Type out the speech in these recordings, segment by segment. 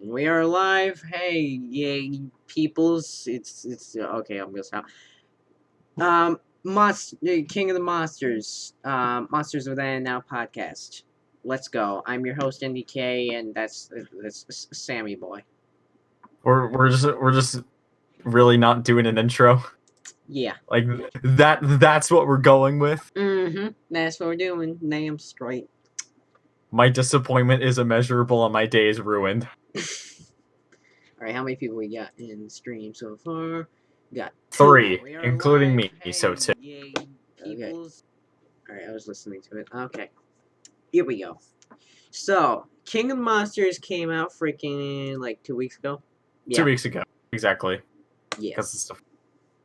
We are live. Hey, yay, peoples! It's okay. I'm gonna stop. King of the Monsters. Monsters Within Now podcast. Let's go. I'm your host NDK, and that's Sammy boy. We're just really not doing an intro. Yeah. Like that's what we're going with. That's what we're doing. Damn straight. My disappointment is immeasurable and my day is ruined. Alright, how many people we got in the stream so far? We got 3, We are including live. me, so 2. Yay, peoples. Okay. Alright, I was listening to it. Okay. Here we go. So, King of the Monsters came out freaking like 2 weeks ago. 2 weeks ago, exactly. Yeah. Because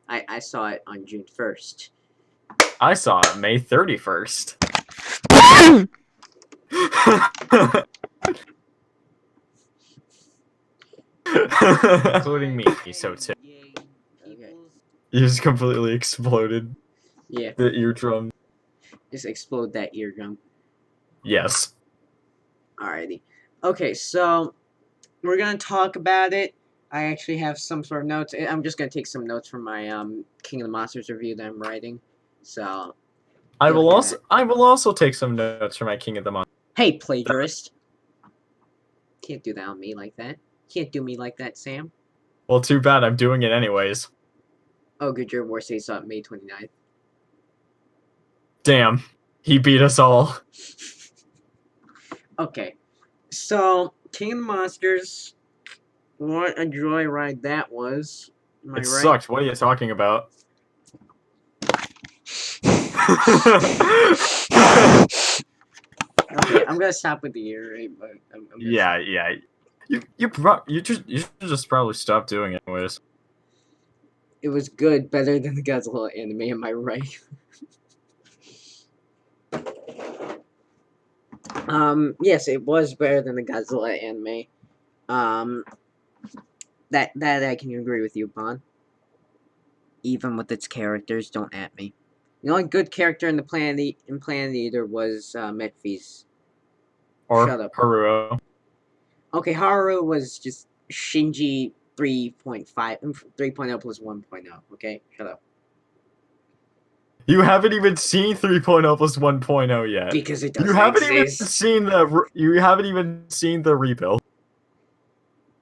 I saw it on June 1st. I saw it May 31st. Including me, so 2. Okay. You just completely exploded. Yeah. The eardrum. Just explode that eardrum. Yes. Alrighty. Okay, so we're gonna talk about it. I actually have some sort of notes. I'm just gonna take some notes from my King of the Monsters review that I'm writing. So I will also take some notes for my King of the Monsters. Hey, plagiarist. Can't do that on me like that. Can't do me like that, Sam. Well, too bad. I'm doing it anyways. Oh, good. Your war stays up May 29th. Damn. He beat us all. Okay. So, King of the Monsters. What a joyride that was. Am I right? Sucked. What are you talking about? Okay, I'm gonna stop with the ear rape, but yeah. You should just probably stop doing it anyways. It was good, better than the Godzilla anime, am I right? Yes, it was better than the Godzilla anime. That I can agree with you upon. Even with its characters, don't at me. The only good character in Planet Eater was Metphies. Or Shut up. Haruo. Okay, Haru was just Shinji 3.5, 3.0 plus 1.0. Okay, shut up. You haven't even seen 3.0 plus 1.0 yet. Because it doesn't You haven't exist. You haven't even seen the rebuild.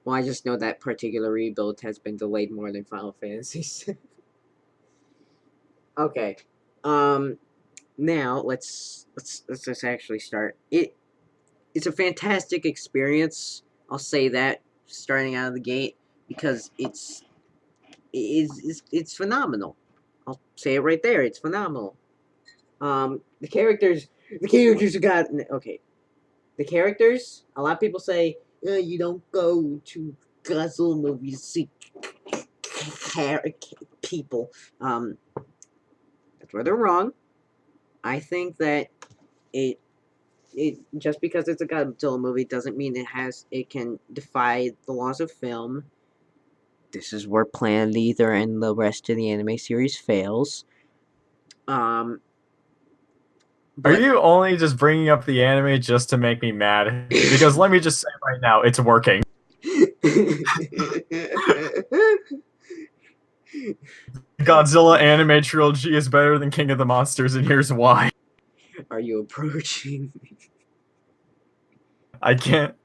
Well, I just know that particular rebuild has been delayed more than Final Fantasy. Okay. Now let's actually start. It's a fantastic experience. I'll say that starting out of the gate because it's phenomenal. I'll say it right there. It's phenomenal. The characters have gotten okay. The characters. A lot of people say you don't go to Godzilla movies to see people. That's where they're wrong. I think that it just because it's a Godzilla movie doesn't mean it can defy the laws of film. This is where Planet Eater and the rest of the anime series fails. Are you only just bringing up the anime just to make me mad? Because let me just say right now, it's working. Godzilla anime trilogy is better than King of the Monsters, and here's why. Are you approaching? I can't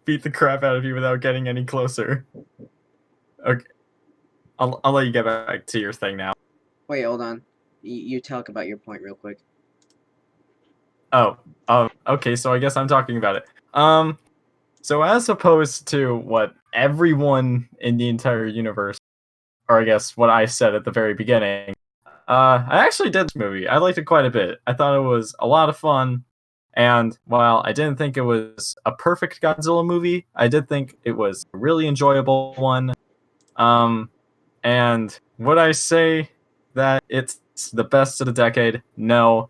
beat the crap out of you without getting any closer. Okay, I'll let you get back to your thing now. Wait, hold on. You talk about your point real quick. Oh, okay. So I guess I'm talking about it. So as opposed to what everyone in the entire universe, or I guess what I said at the very beginning, I actually did this movie. I liked it quite a bit. I thought it was a lot of fun. And while I didn't think it was a perfect Godzilla movie, I did think it was a really enjoyable one. And would I say that it's the best of the decade? No.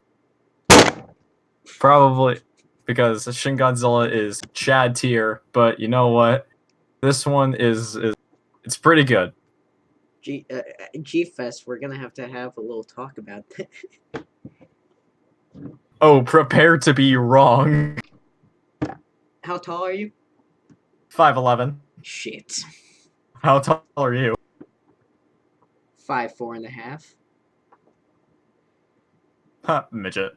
Probably, because Shin Godzilla is Chad tier, but you know what? This one is it's pretty good. G-Fest, we're gonna have a little talk about that. Oh, prepare to be wrong. How tall are you? 5'11". Shit. How tall are you? 5'4.5". Huh, midget.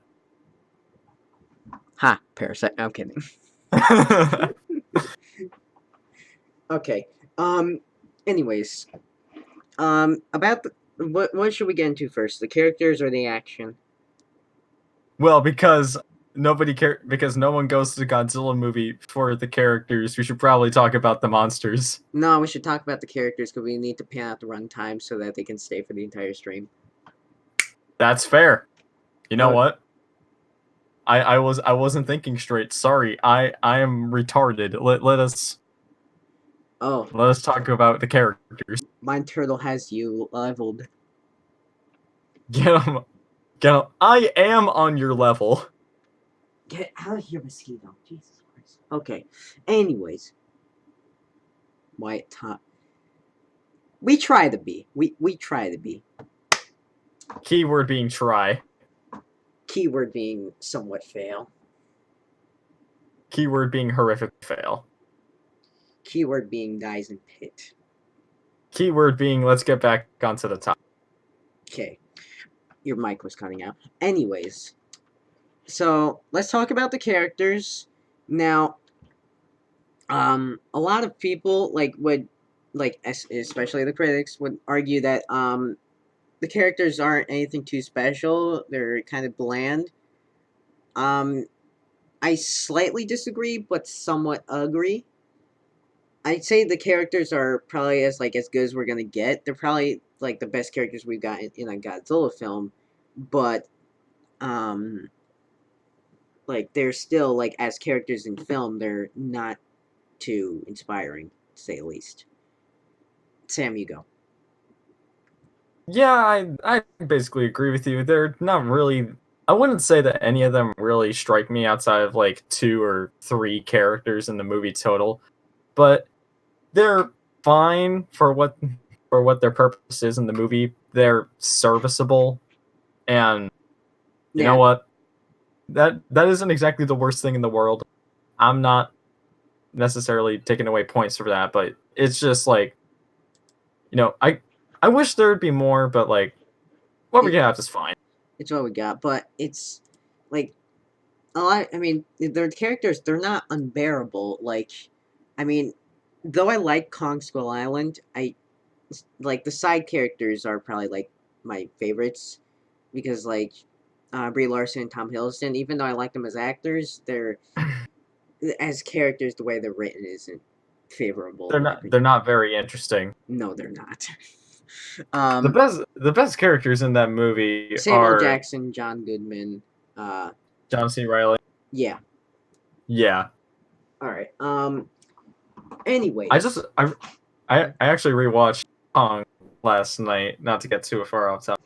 Ha, parasite. I'm kidding. Okay. Anyways, about what should we get into first? The characters or the action? Well, because because no one goes to the Godzilla movie for the characters, we should probably talk about the monsters. No, we should talk about the characters because we need to pan out the runtime so that they can stay for the entire stream. That's fair. You know Oh. what? I wasn't thinking straight. Sorry. I am retarded. Let us Oh, talk about the characters. Mine Turtle has you leveled. Get him. Get him. I am on your level. Get out of here, mosquito. Jesus Christ. Okay. Anyways. White top. We try to be. We try to be. Keyword being try. Keyword being somewhat fail. Keyword being horrific fail. Keyword being dies in pit. Keyword being let's get back onto the top. Okay. Your mic was cutting out. Anyways. So, let's talk about the characters. Now, a lot of people, especially the critics, would argue that, the characters aren't anything too special. They're kind of bland. I slightly disagree, but somewhat agree. I'd say the characters are probably as good as we're gonna get. They're probably the best characters we've got in a Godzilla film, but they're still as characters in film, they're not too inspiring, to say the least. Sam, you go. Yeah, I basically agree with you. They're not really. I wouldn't say that any of them really strike me outside of 2 or 3 characters in the movie total, but they're fine for what their purpose is in the movie. They're serviceable, and you know what? That isn't exactly the worst thing in the world. I'm not necessarily taking away points for that, but it's just I wish there would be more, but what we have is fine. It's what we got, but it's a lot. I mean, their characters, they're not unbearable. I mean, though I like Kong Skull Island, I the side characters are probably my favorites because Brie Larson and Tom Hiddleston. Even though I like them as actors, they're as characters the way they're written isn't favorable. They're not very interesting. No, they're not. The best characters in that movie Samuel are Jackson, John Goodman. John C. Reilly. Yeah. Yeah. All right. Anyway, I actually rewatched Kong last night. Not to get too far off topic.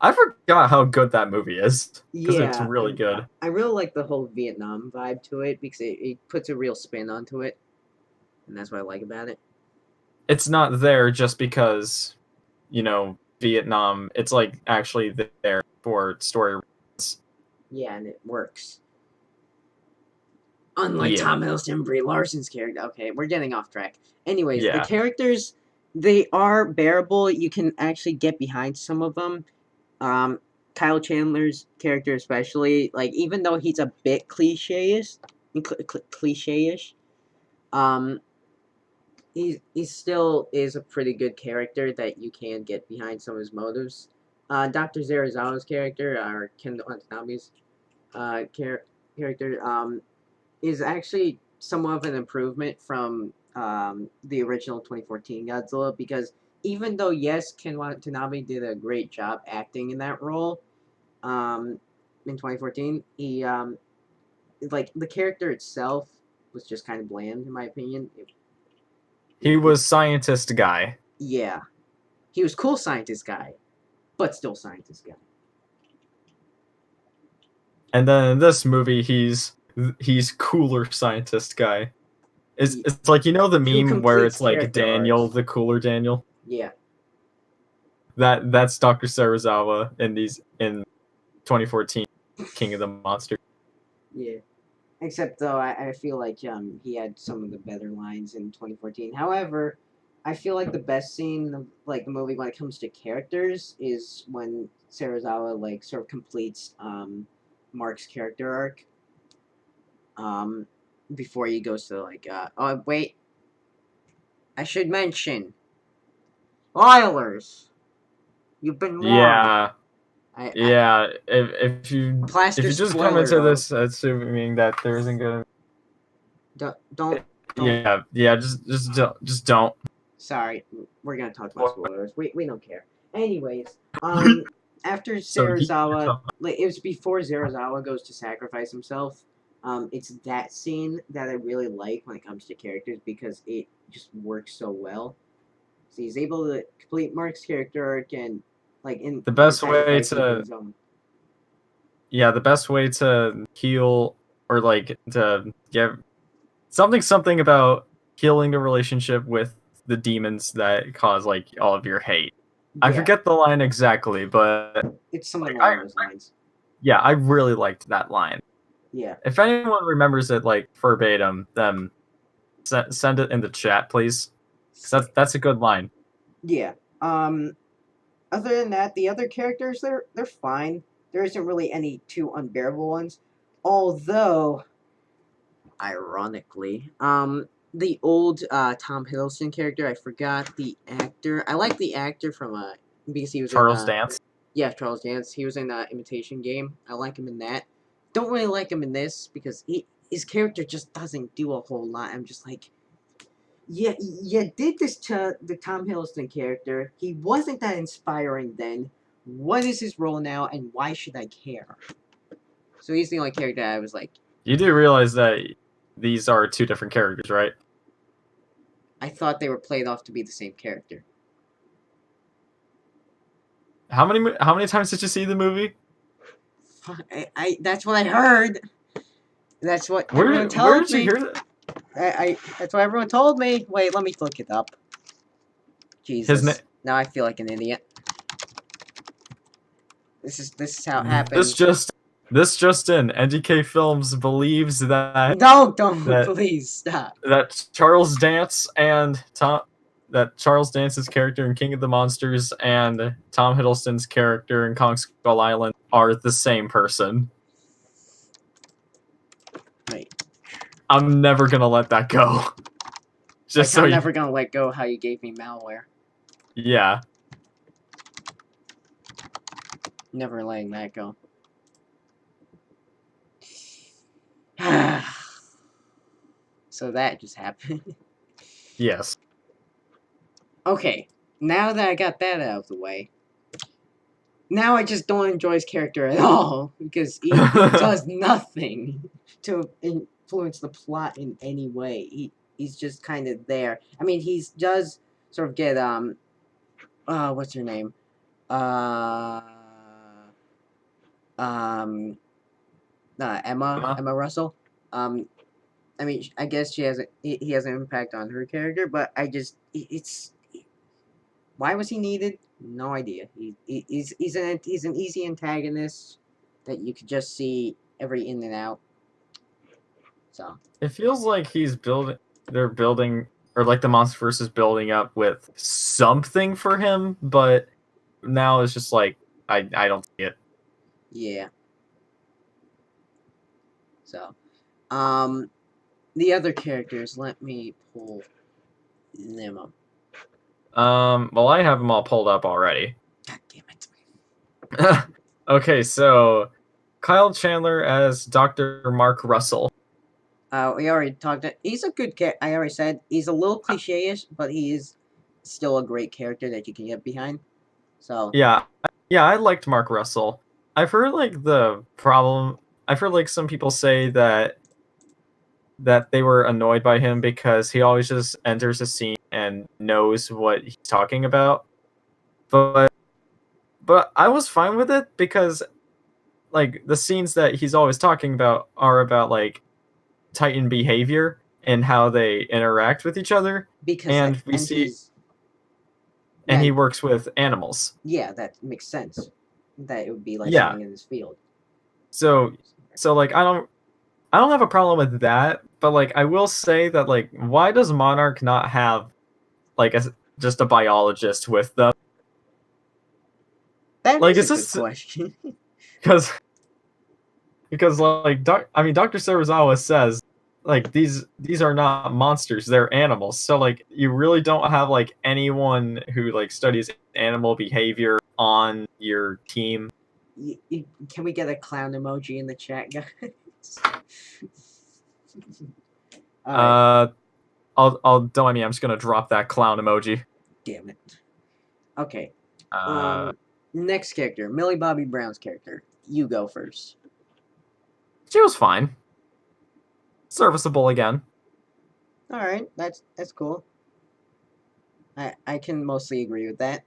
I forgot how good that movie is because it's really good. I really like the whole Vietnam vibe to it because it puts a real spin onto it, and that's what I like about it. It's not there just because, Vietnam. It's actually there for story reasons. Yeah, and it works. Unlike Tom Hiddleston and Brie Larson's character. Okay, we're getting off track. Anyways, the characters, they are bearable. You can actually get behind some of them. Kyle Chandler's character especially, even though he's a bit cliche-ish, he still is a pretty good character that you can get behind some of his motives. Dr. Zarazawa's character, or Ken Watanabe's character, is actually somewhat of an improvement from the original 2014 Godzilla because even though, yes, Ken Watanabe did a great job acting in that role in 2014, he, the character itself was just kind of bland, in my opinion. He was scientist guy. Yeah. He was cool scientist guy, but still scientist guy. And then in this movie, he's cooler scientist guy. It's the meme where it's Daniel, the cooler Daniel. Yeah. That's Dr. Sarazawa in 2014 King of the Monsters. Yeah. Except though, I feel like he had some of the better lines in 2014. However, I feel like the best scene of like the movie when it comes to characters is when Serizawa like sort of completes Mark's character arc. Um, before he goes to like oh wait, I should mention spoilers. You've been warned. Yeah, I yeah. If plaster you just come spoiler into though. this assuming that there isn't gonna, Don't. yeah, just don't. Sorry, we're gonna talk about spoilers. We don't care. Anyways, after So he, Serizawa, like it was before Serizawa goes to sacrifice himself. It's that scene that I really like when it comes to characters because it just works so well. So he's able to complete Mark's character arc and like in the by best way sacrificing for to his own. the best way to heal or like to get something about healing the relationship with the demons that cause like all of your hate. I Yeah, forget the line exactly, but it's something like I along those lines. yeah, I really liked that line. Yeah, If anyone remembers it like verbatim, then send it in the chat, please, because sick. that's a good line. Yeah. Other than that, the other characters they're fine. There isn't really any too unbearable ones. Although, ironically, the old Tom Hiddleston character, I forgot the actor. I like the actor from because he was in Charles Dance. yeah, Charles Dance. He was in Imitation Game. I like him in that. Don't really like him in this because his character just doesn't do a whole lot. I'm just like, yeah, you did this to the Tom Hiddleston character. He wasn't that inspiring then. What is his role now, and why should I care? So he's the only character I was like, You do realize that these are two different characters, right? I thought they were played off to be the same character. How many times did you see the movie? I that's what I heard. That's what everyone Where told did you me. hear that? That's what everyone told me. Wait, let me look it up. His name. Jesus, now I feel like an idiot. This is how it This happens. just this just in. NDK Films believes No, don't that please stop. that Charles Dance and that Charles Dance's character in King of the Monsters and Tom Hiddleston's character in Kong Skull Island are the same person. Wait, I'm never gonna let that go. Just like so I'm you, never gonna let go how you gave me malware. yeah. Never letting that go. So that just happened. Yes. Okay, now that I got that out of the way, now I just don't enjoy his character at all because he does nothing to influence the plot in any way. He's just kind of there. I mean, he does sort of get what's her name? Um, Emma Russell. I mean, I guess she has he has an impact on her character, but it's why was he needed? No idea. He's an easy antagonist that you could just see every in and out. So It feels like they're building, or like the Monsterverse is building up with something for him, but now it's just like I don't see it. yeah. So the other characters. Let me pull them up. Well, I have them all pulled up already. God damn it. Okay, so Kyle Chandler as Dr. Mark Russell. We already talked. He's a good character. I already said he's a little cliche-ish, but he is still a great character that you can get behind. So Yeah, I liked Mark Russell. I've heard like the problem. I've heard like some people say that they were annoyed by him because he always just enters a scene and knows what he's talking about. But I was fine with it because like the scenes that he's always talking about are about like Titan behavior and how they interact with each other, because and we and see he's and yeah he works with animals. yeah that makes sense. That it would be like Yeah. something in this field. So like I don't have a problem with that, but like I will say that like why does Monarch not have like just a biologist with them? That Like is it's a good just question. because like Dr. Serizawa says like these are not monsters, they're animals. So like you really don't have like anyone who like studies animal behavior on your team. Can we get a clown emoji in the chat, guys? All right. I'll don't mind me, I'm just gonna drop that clown emoji. Damn it. Okay. Uh Um. Next character, Millie Bobby Brown's character. You go first. she was fine. Serviceable again. All right. That's cool. I can mostly agree with that.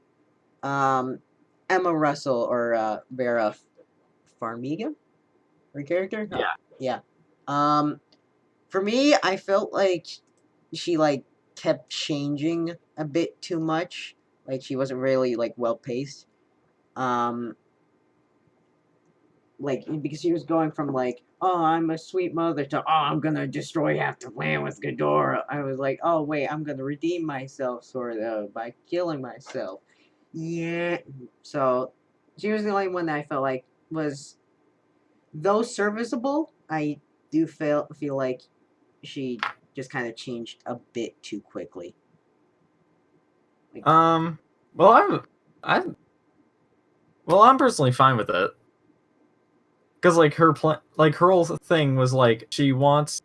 Um. Emma Russell or Vera Farmiga, her character. Oh, Yeah. yeah. Um. For me, I felt like she like kept changing a bit too much. Like she wasn't really like well paced. Um, like because she was going from like, oh, I'm a sweet mother to, oh, I'm gonna destroy half the land with Ghidorah. I was like, oh wait, I'm gonna redeem myself sort of by killing myself. Yeah. So she was the only one that I felt like was, though serviceable. I do feel like she just kind of changed a bit too quickly. Like, Um well I'm well I'm personally fine with it. Because like her whole thing was like she wants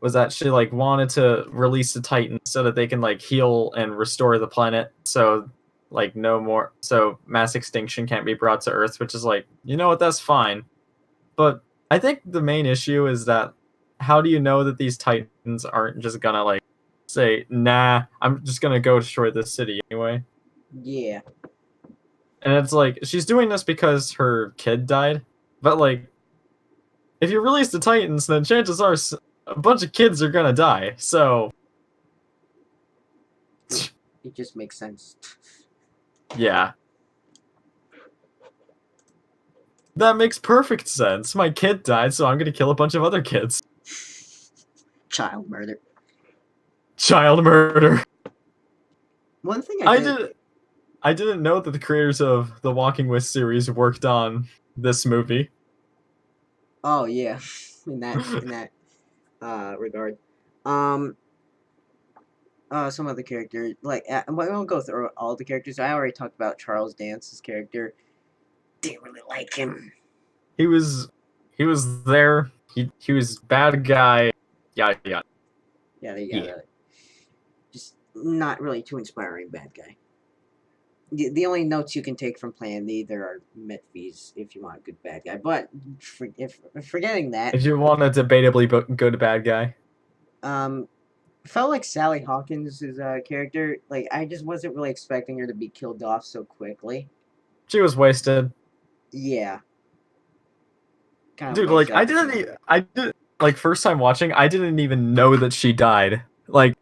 was that she like wanted to release the Titans so that they can like heal and restore the planet, so like no more so mass extinction can't be brought to Earth, which is like, you know what, that's fine. But I think the main issue is that how do you know that these Titans aren't just gonna like say, nah, I'm just gonna go destroy this city anyway? yeah, And it's like she's doing this because her kid died, but like if you release the Titans, then chances are a bunch of kids are gonna die. So it, it just makes sense. yeah, that makes perfect sense. My kid died, so I'm gonna kill a bunch of other kids. Child murder. Child murder. One thing I I did. did. I didn't know that the creators of the Walking With series worked on this movie. Oh yeah, in that regard. Um. Some other character like I won't go through all the characters. I already talked about Charles Dance's character. Didn't really like him. He was he was there. He was bad guy. Yeah, yeah, Yeah, they got yeah. a just not really too inspiring bad guy. The only notes you can take from Plan D there are Metfees if you want a good bad guy. But if forgetting that, If you want a debatably good bad guy, um, felt like Sally Hawkins' character. Like I just wasn't really expecting her to be killed off so quickly. she was wasted. Yeah, kind of Dude, lays like out the scene. I did like first time watching, I didn't even know that she died. Like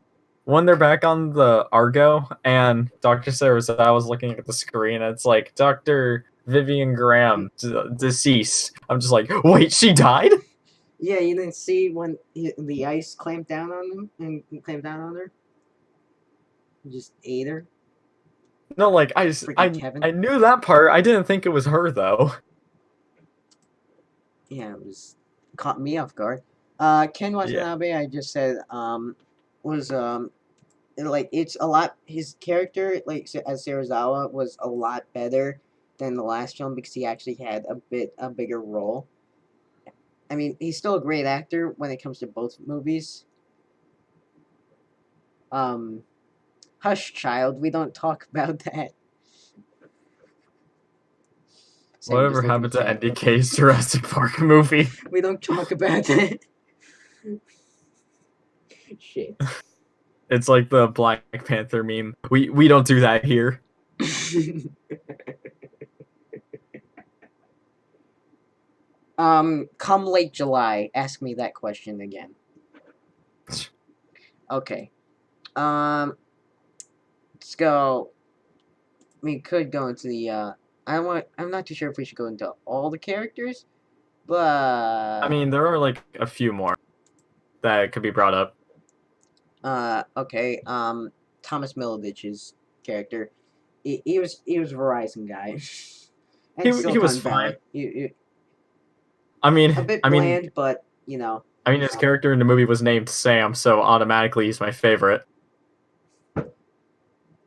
when they're back on the Argo and Dr. Sarah was looking at the screen, and it's like Dr. Vivian Graham deceased. I'm just like, wait, she died? Yeah, you didn't see when the ice clamped down on them and clamped down on her. Just ate her. No, like Freaking Kevin. I knew that part. I didn't think it was her though. Yeah, it was caught me off guard. Ken Yeah. Watanabe, I just said, was like it's a lot. His character, like as Serizawa, was a lot better than the last film because he actually had a bigger role. I mean, he's still a great actor when it comes to both movies. Um, Hush, child, we don't talk about that. Sam Whatever just looked in the happened to chat. NDK's Jurassic Park movie? We don't talk about that. Shit. It's like the Black Panther meme. We don't do that here. Come late July, ask me that question again. Okay. Let's go. We could go into the I'm not too sure if we should go into all the characters, I But mean, there are like a few more that could be brought up. okay. Thomas Milovich's character, he was a Verizon guy, and He was Silicon fine. Valley. I mean, A bit I mean, bland, but you know. I mean, his character in the movie was named Sam, so automatically he's my favorite. The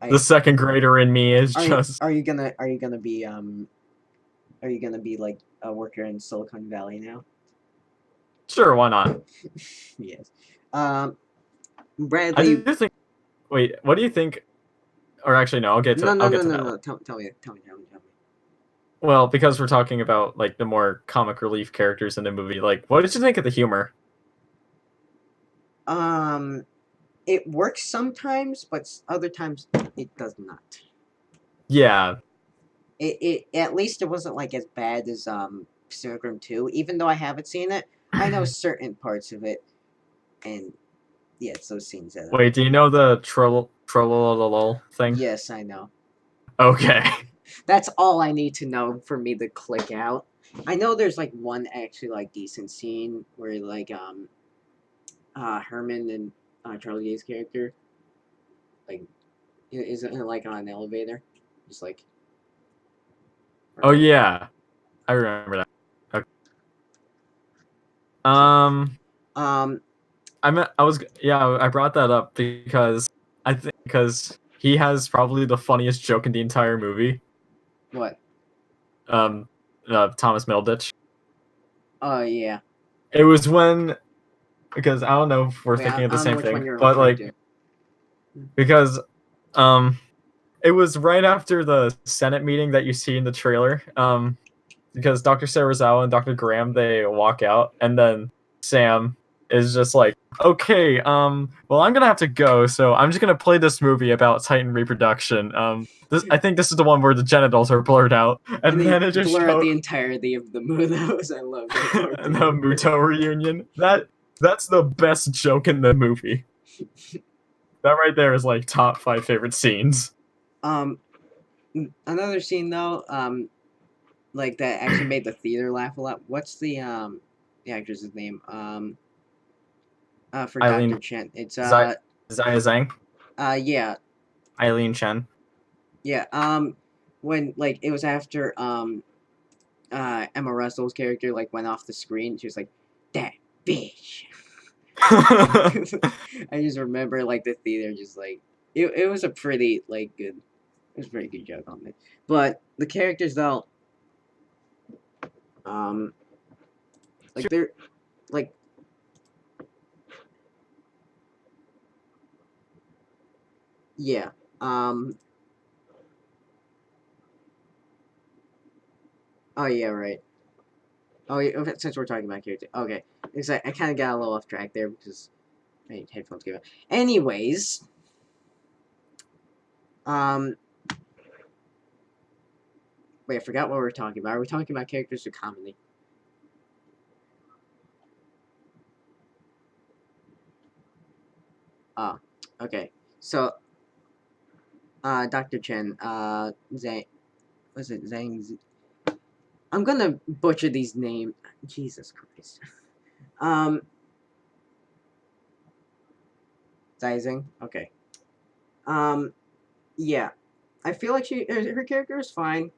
I second grader in me is are you just are you gonna are you gonna be are you gonna be like a worker in Silicon Valley now? sure, why not? Yes. I Bradley. do think. Wait, what do you think? Or actually, no, No, no, I'll no, get to no, that. no. Tell me. Well, because we're talking about like the more comic relief characters in the movie, like what did you think of the humor? Um, it works sometimes, but other times it does not. Yeah. It at least it wasn't like as bad as Pacific Rim 2, even though I haven't seen it. I know certain parts of it, and yeah, it's those scenes that Wait, do you know the trollololol thing? yes, I know. Okay. That's all I need to know for me to click out. I know there's like one actually like decent scene where like Herman and Charlie Day's character like is like on an elevator, just like Oh yeah, I remember that. Okay. um I was yeah, I brought that up because I think because he has probably the funniest joke in the entire movie. what? Um, Thomas Middleditch. Oh yeah. It was when because I don't know if we're Wait, I thinking of the don't know same which one thing, you're but referring like to. because um, it was right after the Senate meeting that you see in the trailer. Because Dr. Serizawa and Dr. Graham they walk out, and then Sam is just like, okay, well I'm gonna have to go, so I'm just gonna play this movie about Titan reproduction. I think this is the one where the genitals are blurred out, And and they then it just blur out shows the entirety of the Mudos. I love that part the too. Muto reunion. That's the best joke in the movie. That right there is like top 5 favorite scenes. Um, another scene though, like that actually made the theater laugh a lot. What's the actress's name? For Dr. Eileen Chen. It's Zaya Zhang, yeah, Eileen Chen. yeah. When like it was after Emma Russell's character like went off the screen, she was like, "That bitch." I just remember like the theater just like it was a pretty like good it was a pretty good joke on it. But the characters though, um like they're like yeah. Um oh yeah, right. Oh yeah, okay, since we're talking about character. Okay. Because I kinda got a little off track there because my headphones gave out. Anyways, um wait, I forgot what we were talking about. Are we talking about characters or comedy? Ah, okay. So Dr. Chen, Zhang, was it Zhang? I'm gonna butcher these names. Jesus Christ. Um, Zhang. Okay. Um, yeah. I feel like her character is fine.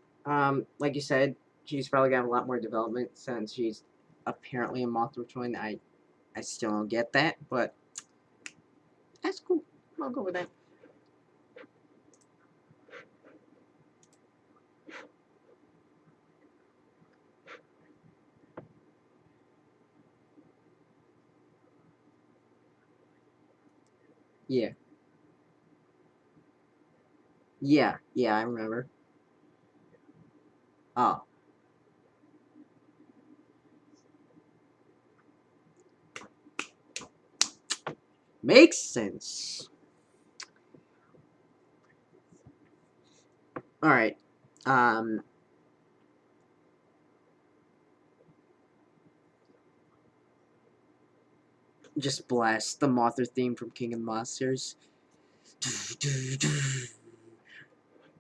Like you said, she's probably got a lot more development since she's apparently a Mothra twin. I still don't get that, but that's cool. I'll go with that. Yeah. Yeah, I remember. Oh, makes sense. All right. Um, just blast the Mothra theme from King of Monsters.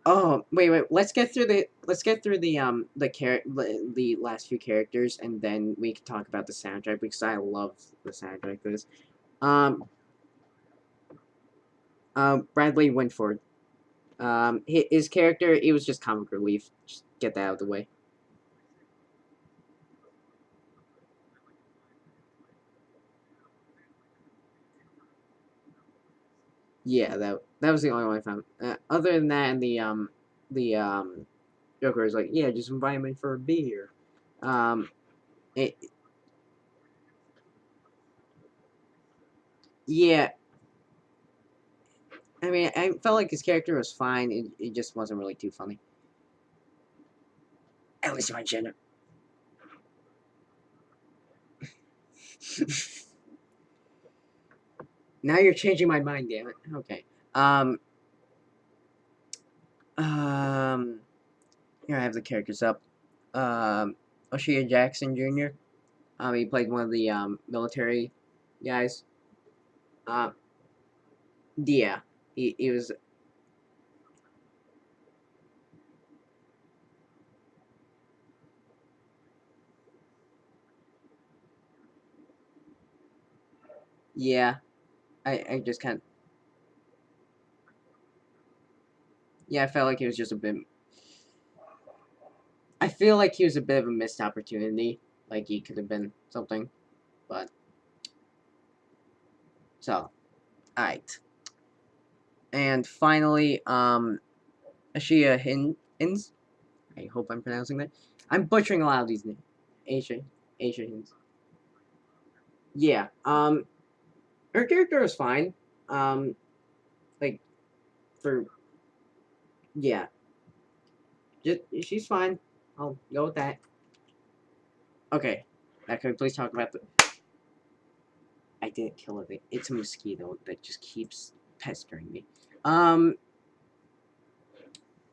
Oh, wait. Let's get through the last few characters, and then we can talk about the soundtrack because I love the soundtrack for this. Um, Bradley Winford. His character, he was just comic relief. Just get that out of the way. Yeah, that was the only one I found. Other than that, and the Joker is like, yeah, just invite me for a beer. Um, it, yeah, I mean, I felt like his character was fine. It just wasn't really too funny. At least my gender. Now you're changing my mind, damn it. Okay. Um. Um. Here I have the characters up. O'Shea Jackson Jr. He played one of the military guys. Um. Yeah. He was. Yeah. I just kind of. Yeah, I felt like he was just a bit. I feel like he was a bit of a missed opportunity. Like he could have been something, but so. Alright. And finally, Ashia Hins. I hope I'm pronouncing that. I'm butchering a lot of these names. Asia, Asia Hins. Yeah. Her character is fine. Um, like for yeah, just she's fine. I'll go with that. Okay. Now can we please talk about the? I didn't kill it. It's a mosquito that just keeps pestering me. Um.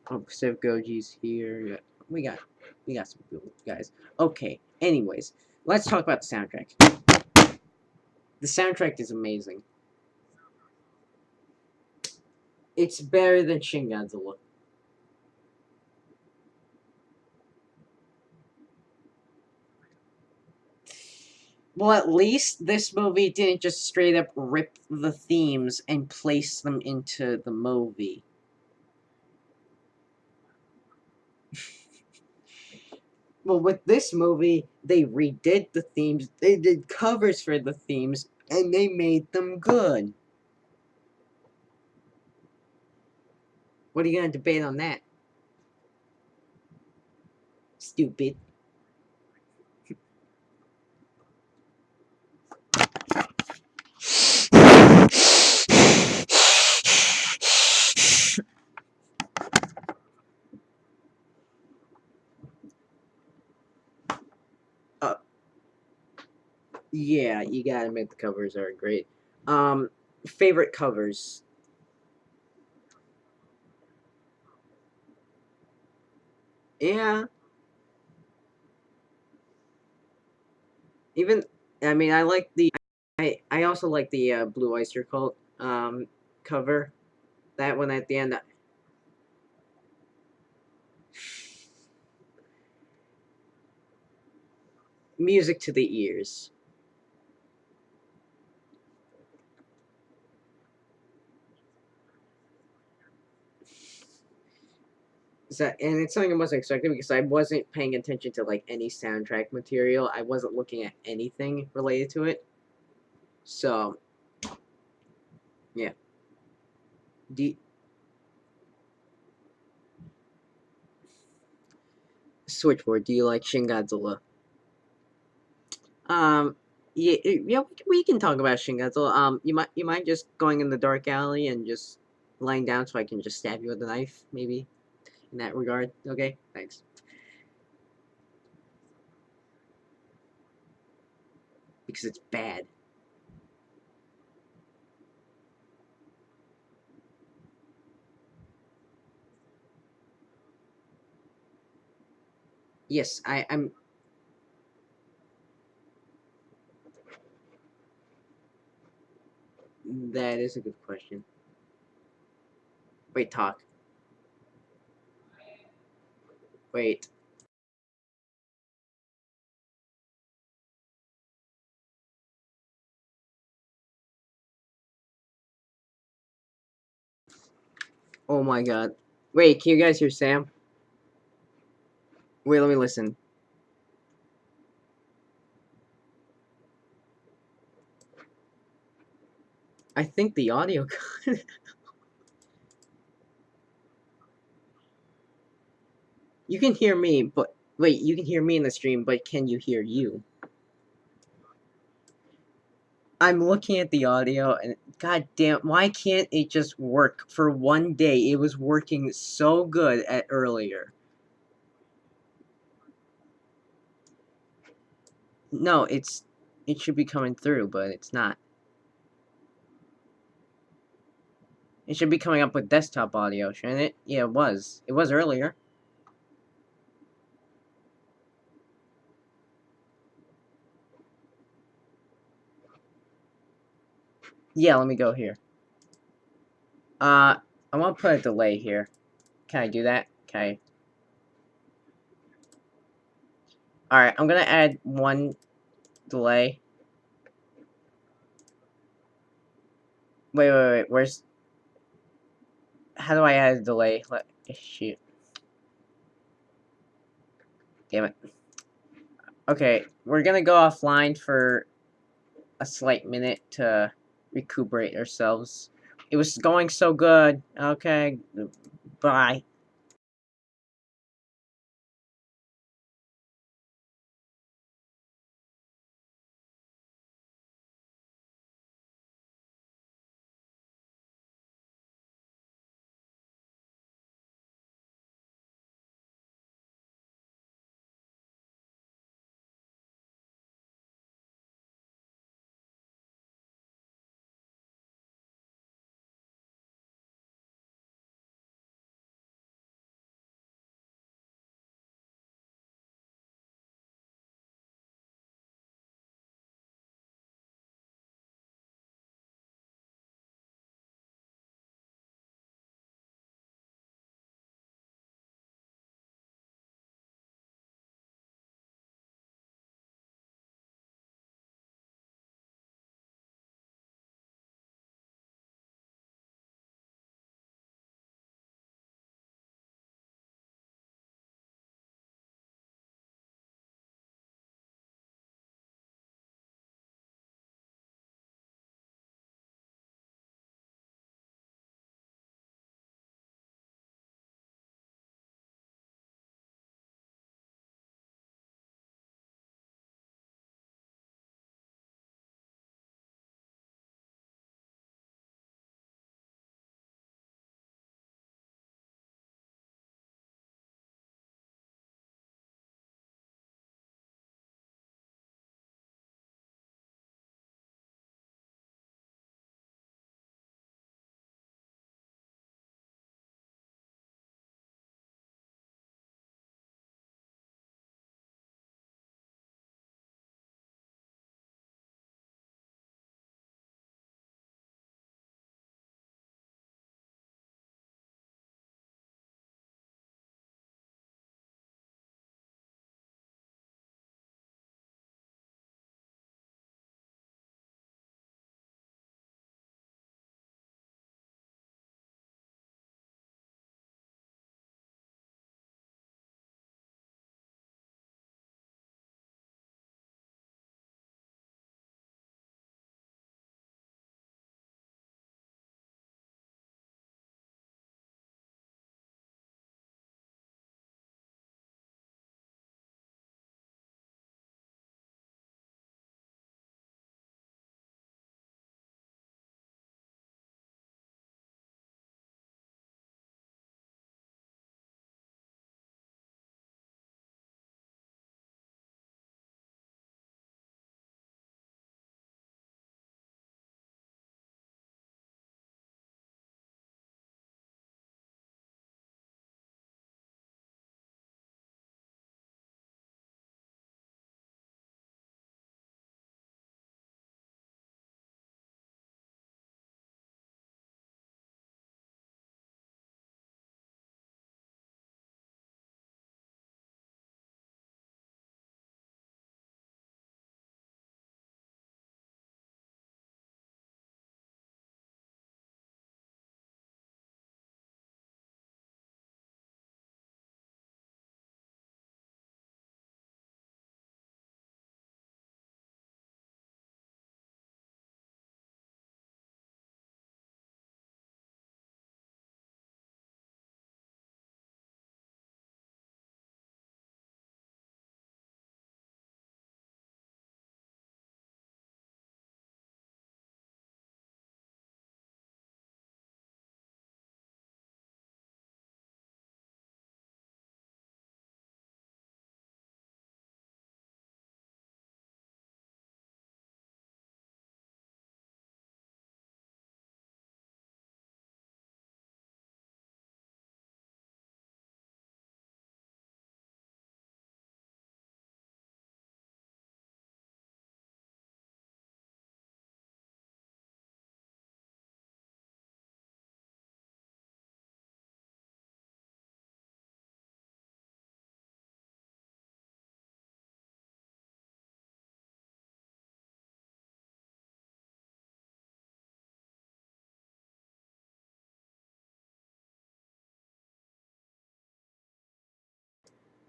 Oh, Pacific Goji's here. Yeah, we got, we got some good guys. Okay. Anyways, let's talk about the soundtrack. The soundtrack is amazing. It's better than Shin Godzilla. Well, at least this movie didn't just straight up rip the themes and place them into the movie. Well, with this movie, they redid the themes, they did covers for the themes, and they made them good. What are you gonna debate on that? Stupid. Uh, yeah, you gotta admit the covers are great. Um, Favorite covers? Yeah, even I mean, I like the I also like the Blue Oyster Cult cover. That one at the end. Music to the ears. So, and it's something I wasn't expecting because I wasn't paying attention to like any soundtrack material. I wasn't looking at anything related to it. So yeah, D Switchboard. Do you like Shin Godzilla? Um, yeah, yeah, we can talk about Shin Godzilla. You might just going in the dark alley and just laying down so I can just stab you with a knife, maybe in that regard. Okay, thanks. Because it's bad. Yes, I'm. That is a good question. Wait, talk. Wait. Oh my god. Wait, can you guys hear Sam? Wait, let me listen. I think the audio. You can hear me, but wait, you can hear me in the stream, but can you hear you? I'm looking at the audio, and god damn, why can't it just work for one day? It was working so good at earlier. No, it should be coming through, but it's not. It should be coming up with desktop audio, shouldn't it? Yeah, it was. It was earlier. Yeah, let me go here. I want to put a delay here. Can I do that? Okay. Alright, I'm gonna add one delay. Wait. Where's... How do I add a delay? Shoot. Damn it. Okay, we're gonna go offline for a slight minute to recuperate ourselves. It was going so good. Okay, bye.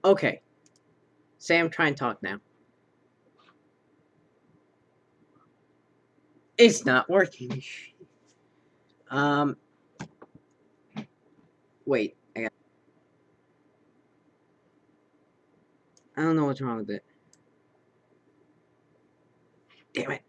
Okay. Sam, try and talk now. It's not working. Um. Wait. I don't know what's wrong with it. Damn it.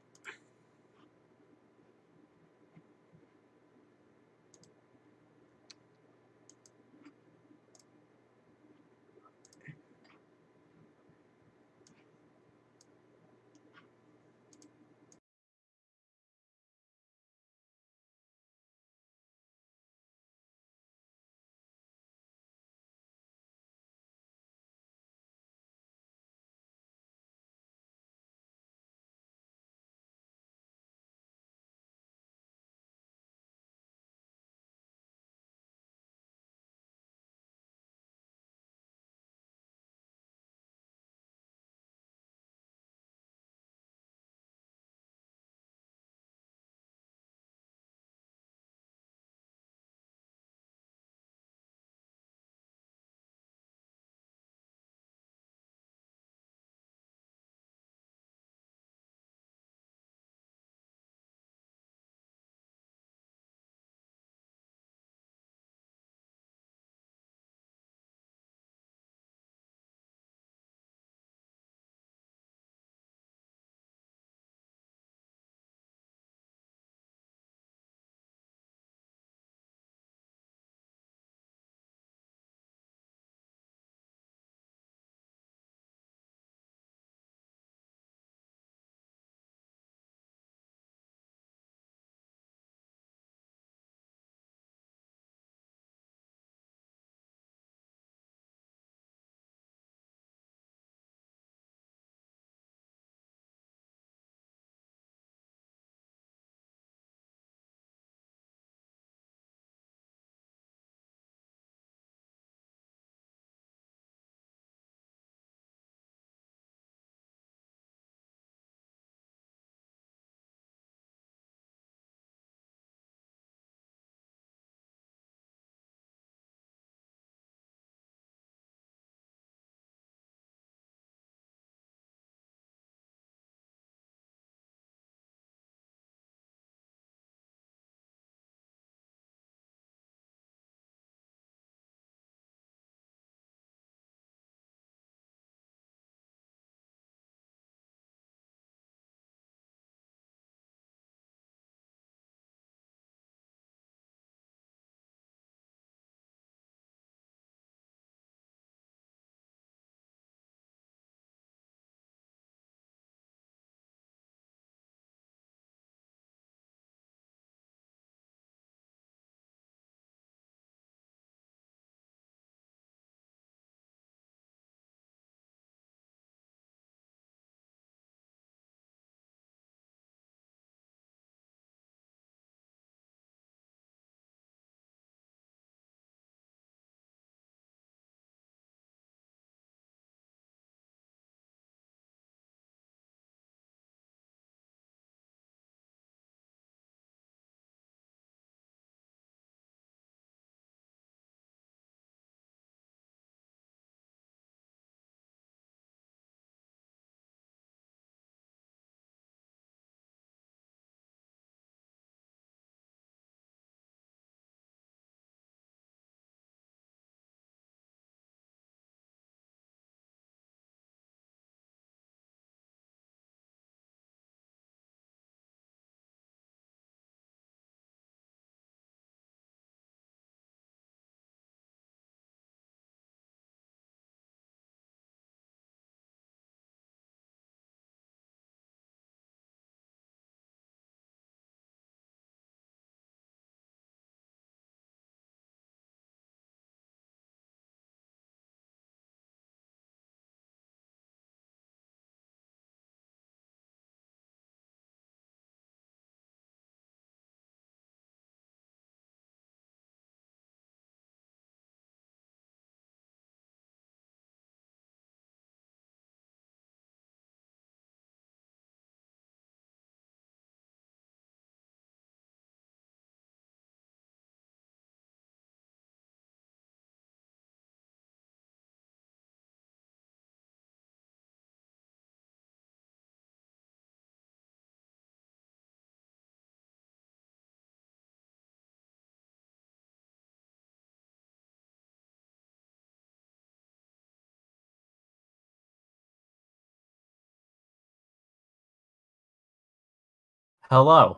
Hello.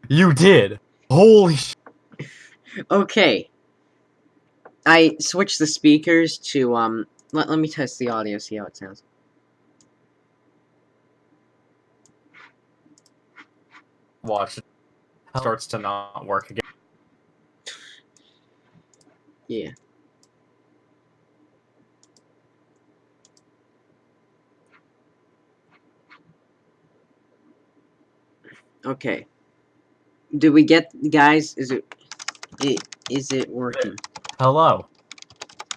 You did. Holy sh- Okay. I switched the speakers to let me test the audio, see how it sounds. Watch. It starts to not work again. Yeah. Okay. Do we get, guys? Is it working? Hello.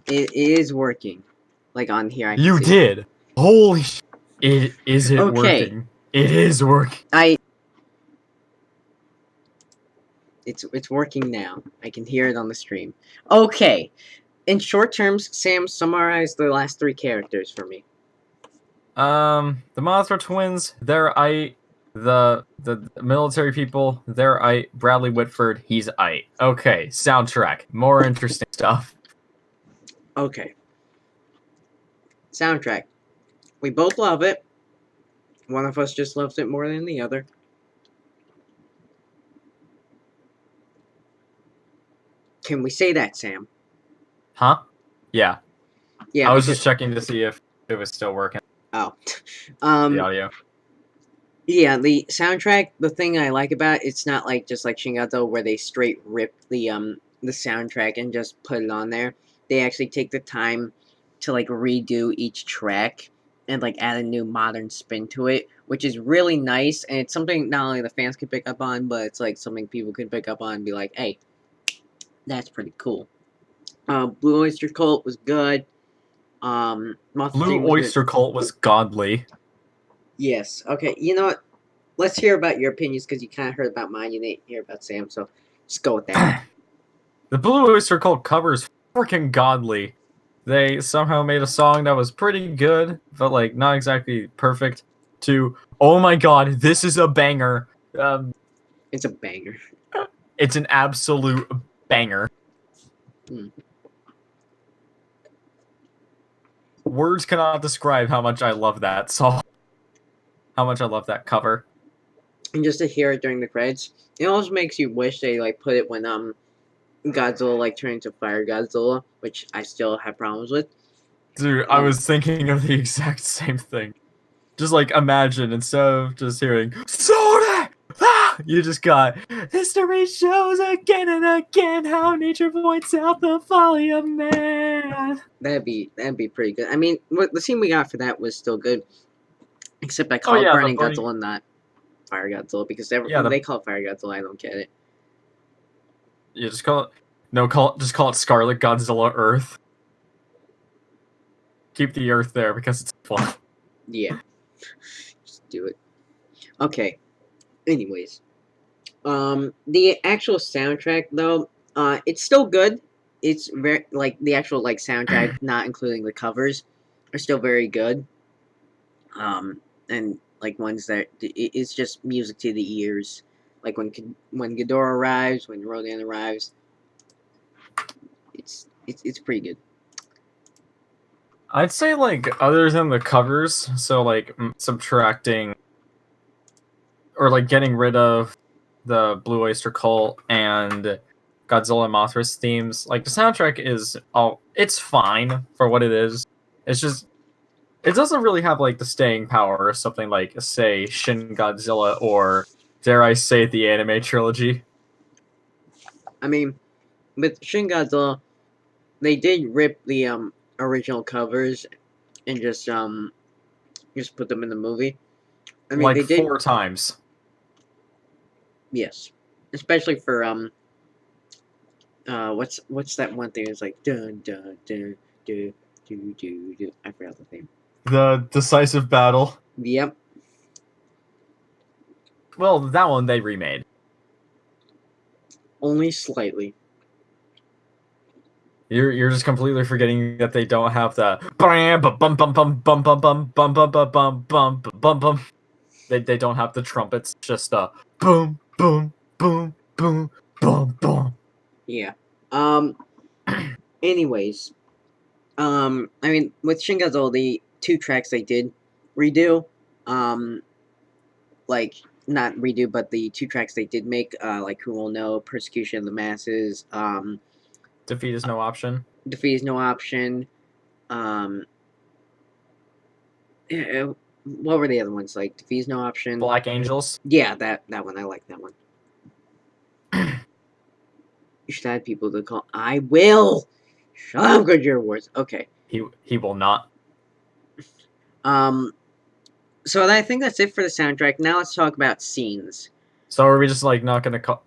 It is working. Like on here, I can You see. did. Holy sh- It is it Okay. working. It is working. It's working now. I can hear it on the stream. Okay. In short terms, Sam, summarize the last three characters for me. The Mothra twins, they're I. The military people, they're I. Bradley Whitford, he's I. Okay, soundtrack, more interesting stuff. Okay. Soundtrack. We both love it. One of us just loves it more than the other. Can we say that, Sam? Huh? Yeah. Yeah, I was because just checking to see if it was still working. oh, The audio. yeah, the soundtrack. The thing I like about it's not like just like Shin Godzilla where they straight rip the soundtrack and just put it on there. They actually take the time to like redo each track and like add a new modern spin to it, which is really nice. And it's something not only the fans can pick up on, but it's like something people can pick up on and be like, "Hey, that's pretty cool." Blue Oyster Cult was good. Mothra Blue Team was good. Oyster Cult was godly. Yes. Okay. You know what? Let's hear about your opinions because you kind of heard about mine. You didn't hear about Sam, so just go with that. The Blue Oyster Cult cover's freaking godly. They somehow made a song that was pretty good, but like not exactly perfect. To oh my god, this is a banger. It's a banger. It's an absolute banger. Hmm. Words cannot describe how much I love that song. How much I love that cover. And just to hear it during the credits, it almost makes you wish they like put it when Godzilla like turned into Fire Godzilla, which I still have problems with. Dude, I was thinking of the exact same thing. Just like imagine instead of just hearing Soda, you just got history shows again and again how nature points out the folly of man. That'd be pretty good. I mean, the scene we got for that was still good, except I Oh call it yeah, the Burning buddy. Godzilla, not Fire Godzilla, because Yeah, they call it Fire Godzilla. I don't get it. you just call it. No, just call it Scarlet Godzilla Earth. Keep the Earth there because it's fun. Yeah, just do it. Okay. Anyways, the actual soundtrack though, it's still good. It's very like the actual like soundtrack, not including the covers, are still very good. And like ones that it's just music to the ears. Like when Ghidorah arrives, when Rodan arrives, it's pretty good. I'd say like other than the covers, so like subtracting or like getting rid of the Blue Oyster Cult and Godzilla and Mothra's themes, like the soundtrack is it's fine for what it is. It's just it doesn't really have like the staying power of something like say Shin Godzilla or dare I say the anime trilogy. I mean, with Shin Godzilla, they did rip the original covers and just put them in the movie. I mean, Like they did, 4 times. yes, especially for what's that one thing? It's like dun dun dun dun dun dun dun. I forgot the name. The decisive battle. Yep. Well, that one they remade. Only slightly. You're just completely forgetting that they don't have the bam bum bum bum bum bum bum bum bum bum bum bum bum bum bum. They don't have the trumpets. Just boom boom boom boom boom boom. Yeah. Um. Anyways, I mean, with Shin Godzilla, the two tracks they did redo, Like not redo, but the 2 tracks they did make, like Who Will Know, Persecution of the Masses, Defeat is no option. Defeat is No Option. Um, what were the other ones like? Defeat is No Option. Black Angels. Yeah, that one. I like that one. You should add people to call. I will. Shut up, Goodyear Awards. Okay. He will not. So I think that's it for the soundtrack. Now let's talk about scenes. So are we just like not gonna call?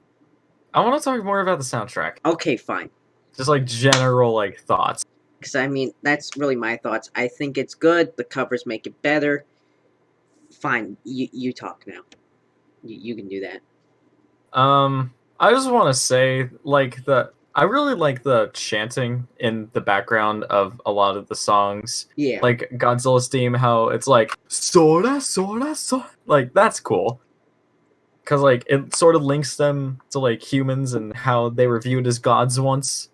I want to talk more about the soundtrack. Okay, fine. Just like general like thoughts. Because I mean, that's really my thoughts. I think it's good. The covers make it better. Fine, you talk now. You can do that. I just want to say like I really like the chanting in the background of a lot of the songs. Yeah. Like Godzilla's theme, how it's like Sora Sora Sora. Like that's cool. Cause like it sort of links them to like humans and how they were viewed as gods once.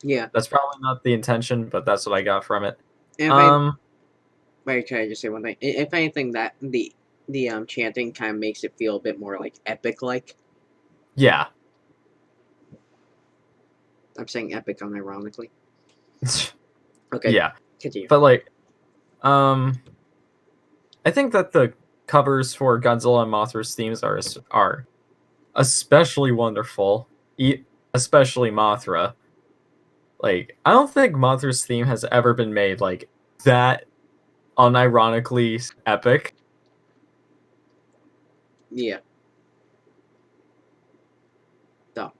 Yeah. That's probably not the intention, but that's what I got from it. Wait, can I just say one thing? If anything, that the chanting kind of makes it feel a bit more like epic, like. Yeah. I'm saying epic unironically. Okay. Yeah. Continue. But like, I think that the covers for Godzilla and Mothra's themes are especially wonderful. Especially Mothra. Like, I don't think Mothra's theme has ever been made like that unironically epic. Yeah. So.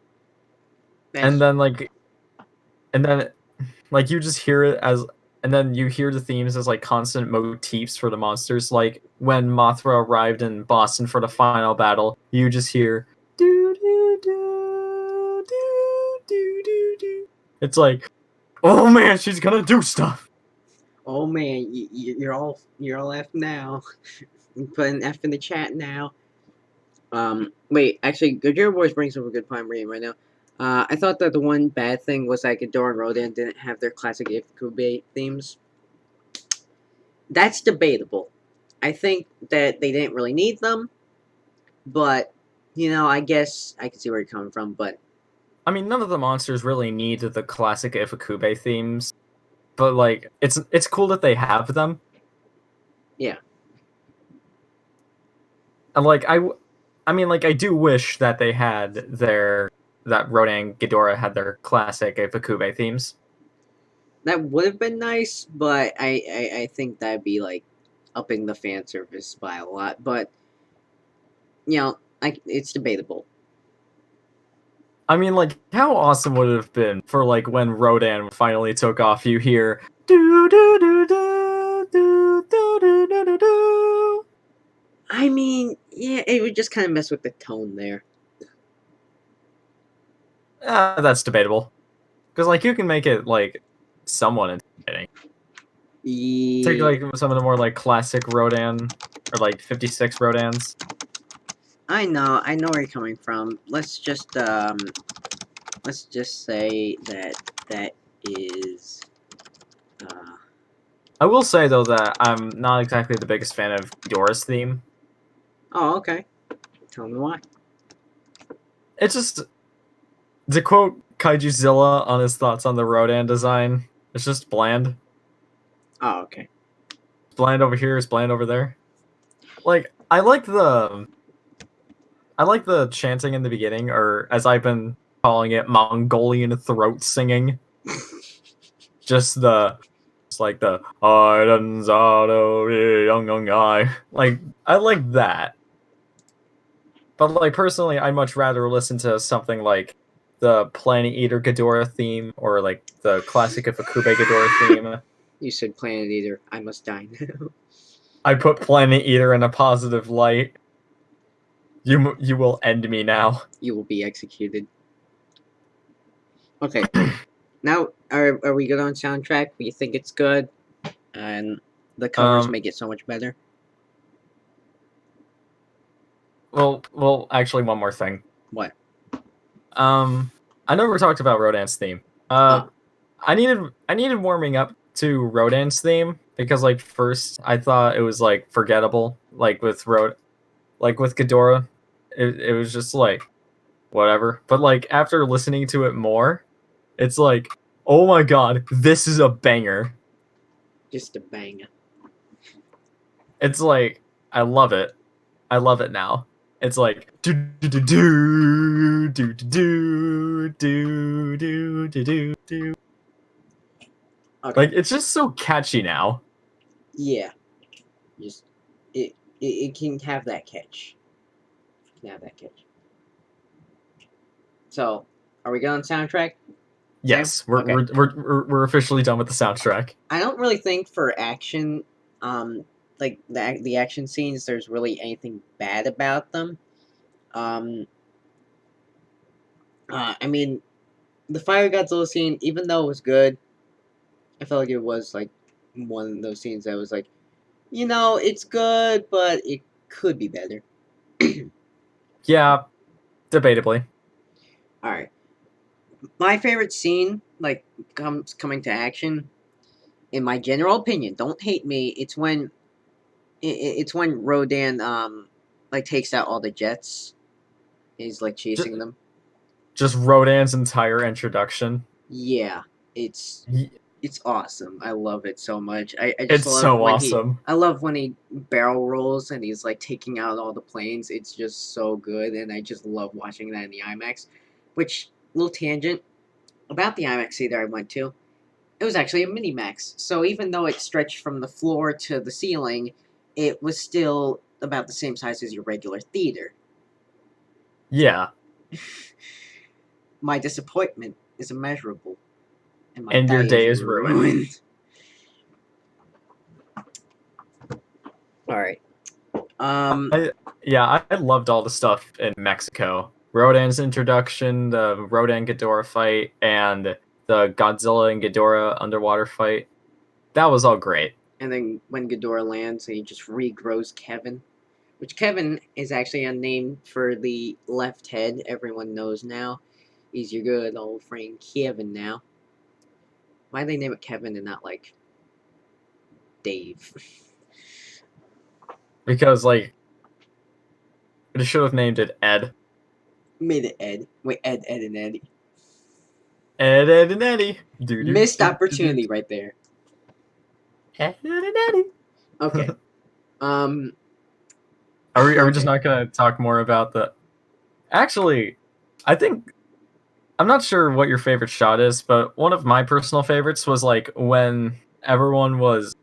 And then you just hear it as, and then you hear the themes as like constant motifs for the monsters. Like when Mothra arrived in Boston for the final battle, you just hear do do do do do do do. It's like, oh man, she's gonna do stuff. Oh man, you're all F now. Put an F in the chat now. Wait, actually, Goodyear Boys brings up a good point I'm reading right now. I thought that the one bad thing was like Ghidorah and Rodan didn't have their classic Ifukube themes. That's debatable. I think that they didn't really need them, but you know, I guess I can see where you're coming from. But I mean, none of the monsters really need the classic Ifukube themes, but like it's cool that they have them. Yeah. And like I mean, like I do wish that they had that Rodan Ghidorah had their classic Ifukube themes. That would have been nice, but I think that'd be like upping the fan service by a lot. But you know, it's debatable. I mean, like, how awesome would it have been for like when Rodan finally took off? You hear do do do do do do do do do do. I mean, yeah, it would just kind of mess with the tone there. That's debatable, because like you can make it like somewhat intimidating. Take like some of the more like classic Rodan or like 56 Rodans. I know where you're coming from. Let's just say that is. I will say though that I'm not exactly the biggest fan of Ghidorah's theme. Oh, okay. Tell me why. It's just, to quote Kaijuzilla on his thoughts on the Rodan design, it's just bland. Oh, okay. It's bland over here, it's bland over there. Like, I like the chanting in the beginning, or as I've been calling it, Mongolian throat singing. Just like the like, I like that. But like personally, I'd much rather listen to something like the Planet Eater Ghidorah theme, or like the classic Ifukube Ghidorah theme. You said Planet Eater. I must die now. I put Planet Eater in a positive light. You will end me now. You will be executed. Okay. Now, are we good on soundtrack? You think it's good? And the covers make it so much better. Well, actually, one more thing. What? I never talked about Rodan's theme. I needed warming up to Rodan's theme because like first I thought it was like forgettable. like with Ghidorah, it was just like whatever. But like after listening to it more, it's like, oh my god, this is a banger. Just a banger. It's like I love it. I love it now. It's like do do do do do do do do do do do. Okay. Like it's just so catchy now. Yeah. Just it can have that catch. It can have that catch. So, are we going soundtrack? Sam? Yes, we're Okay. we're officially done with the soundtrack. I don't really think for action, like the action scenes, there's really anything bad about them. Um, I mean, the Fire Godzilla scene, even though it was good, I felt like it was like one of those scenes that was like, it's good, but it could be better. Yeah, debatably. All right, my favorite scene, like coming to action, in my general opinion, don't hate me. It's when Rodan like takes out all the jets. He's like Just, chasing them. just Rodan's entire introduction. Yeah, it's it's awesome. I love it so much. I just It's love so when awesome. I love when he barrel rolls and he's like taking out all the planes. It's just so good, and I just love watching that in the IMAX. Which, little tangent about the IMAX theater I went to, it was actually a mini max. So even though it stretched from the floor to the ceiling, it was still about the same size as your regular theater. Yeah, My disappointment is immeasurable, and my and your day day is is ruined. ruined. All right. I loved all the stuff in Mexico. Rodan's introduction, the Rodan Ghidorah fight, and the Godzilla and Ghidorah underwater fight. That was all great. And then when Ghidorah lands, he just regrows Kevin, which Kevin is actually a name for the left head. Everyone knows now. He's your good old friend Kevin now. Why'd they name it Kevin and not like Dave? Because like they should have named it Ed. Made it Ed. Wait, Ed, and Eddie. Ed, Ed, and Eddie. Missed opportunity right there. Ed, Ed, and Eddie. Okay. Are we okay. just not gonna talk more about the? Actually, I think I'm not sure what your favorite shot is, but one of my personal favorites was like when everyone was,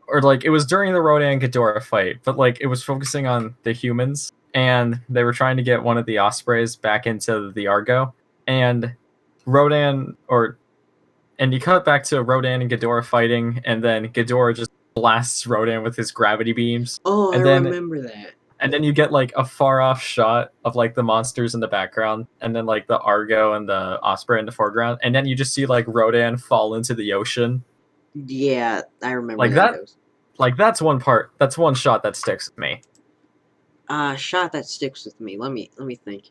or like it was during the Rodan Ghidorah fight, but like it was focusing on the humans, and they were trying to get one of the Ospreys back into the Argo, and Rodan or and you cut back to Rodan and Ghidorah fighting, and then Ghidorah just blasts Rodan with his gravity beams, Oh, I and then remember that. and then you get like a far off shot of like the monsters in the background, and then like the Argo and the Osprey in the foreground, and then you just see like Rodan fall into the ocean. Yeah, I remember Like that. that, like that's one part. That's one shot that sticks with me. Shot that sticks with me. Let me think.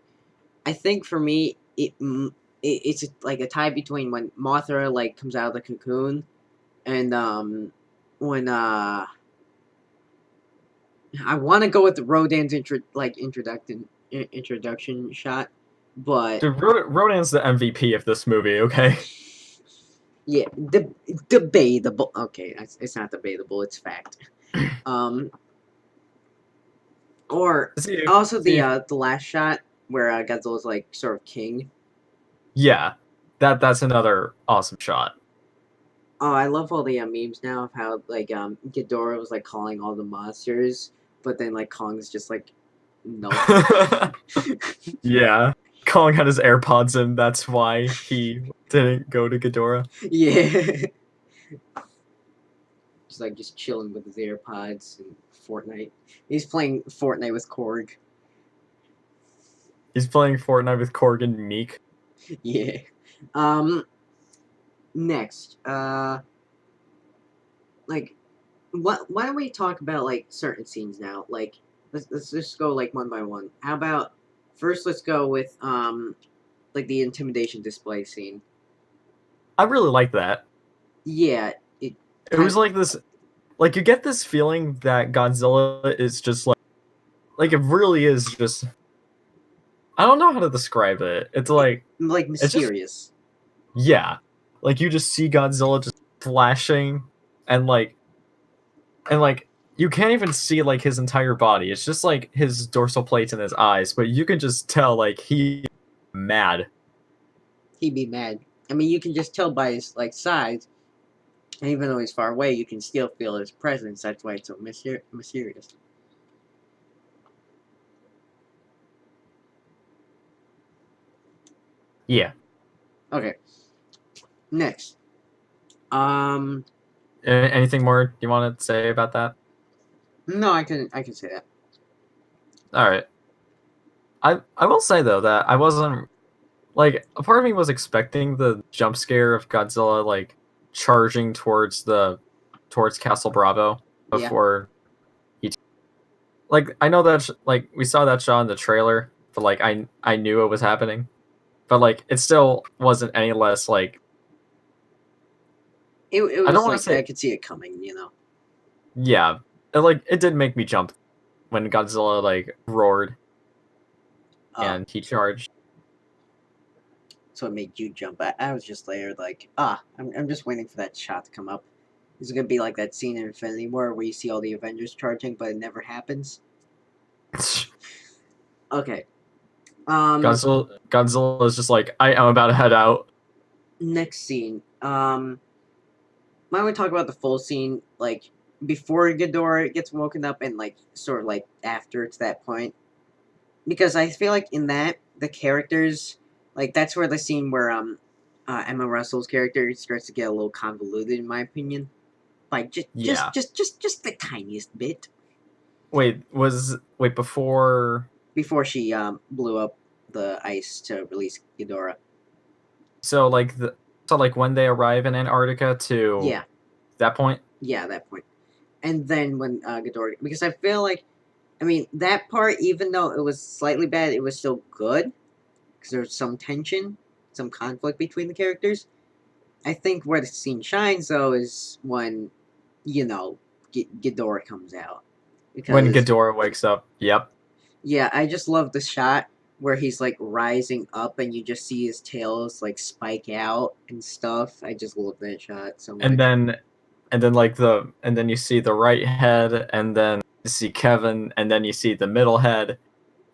I think for me, it's like a tie between when Mothra like comes out of the cocoon, and when I want to go with the Rodan's introduction shot, but Dude, Rodan's the MVP of this movie. Okay. yeah, debatable. Okay, it's not debatable. It's fact. Or See, also see, the last shot where Godzilla's like sort of king. yeah, that's another awesome shot. Oh, I love all the memes now of how like Ghidorah was like calling all the monsters, but then like Kong's just like no. Yeah, Kong had his AirPods in. That's why he didn't go to Ghidorah. Yeah. Just chilling with his AirPods and Fortnite. He's playing Fortnite with Korg. He's playing Fortnite with Korg and Meek. Yeah. Next, like, why don't we talk about like certain scenes now? Like, let's just go like one by one. How about first? Let's go with like the intimidation display scene. I really like that. Yeah, it It kind was of like this. like you get this feeling that Godzilla is just like it really is just. I don't know how to describe it. It's like Like it's just mysterious. yeah, like you just see Godzilla just flashing and like you can't even see like his entire body. It's just like his dorsal plates and his eyes, but you can just tell like he's mad. He'd be mad. I mean, you can just tell by his like size, and even though he's far away, you can still feel his presence. That's why it's so mysterious. Yeah. Okay, next. Anything more you want to say about that? No, I can say that. All right. I will say though that I wasn't like a part of me was expecting the jump scare of Godzilla like charging towards Castle Bravo Yeah. before he like I know that like we saw that shot in the trailer, but like I knew it was happening, but like it still wasn't any less like It I don't was want to like I say could see it coming. yeah, it did make me jump when Godzilla like roared Uh, and he charged. so it made you jump. I was just there like, I'm just waiting for that shot to come up. Is it gonna be like that scene in Infinity War where you see all the Avengers charging, but it never happens? Okay. Godzilla is just like I am about to head out. Next scene. Why don't we talk about the full scene, like before Ghidorah gets woken up and like sort of like after to that point? Because I feel like in that the characters, like that's where the scene where Emma Russell's character starts to get a little convoluted, in my opinion. Like Yeah. just the tiniest bit Wait before before she blew up the ice to release Ghidorah. so like when they arrive in Antarctica to Yeah, that point? yeah, that point. And then when Ghidorah, because I feel like, I mean, that part, even though it was slightly bad, it was still good because there was some tension, some conflict between the characters. I think where the scene shines though is when, Ghidorah comes out When because Ghidorah wakes up. Yep. yeah, I just love the shot where he's like rising up and you just see his tails like spike out and stuff. I just love that shot so And much. then and then you see the right head and then you see Kevin and then you see the middle head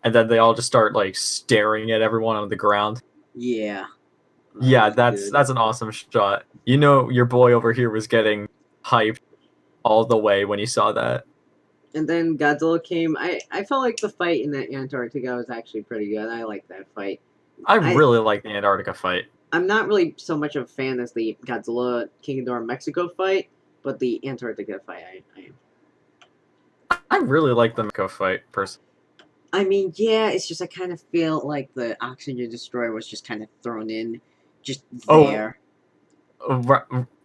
and then they all just start like staring at everyone on the ground. Yeah, that Yeah, was good. that's an awesome shot. You know your boy over here was getting hyped all the way when he saw that. And then Godzilla came. I felt like the fight in that Antarctica was actually pretty good. I like that fight. I I really like the Antarctica fight. I'm not really so much of a fan as the Godzilla King Ghidorah Mexico fight, but the Antarctica fight I am. I really like the Mexico fight personally. I mean, yeah, it's just I kind of feel like the oxygen destroyer was just kind of thrown in, just Oh, there.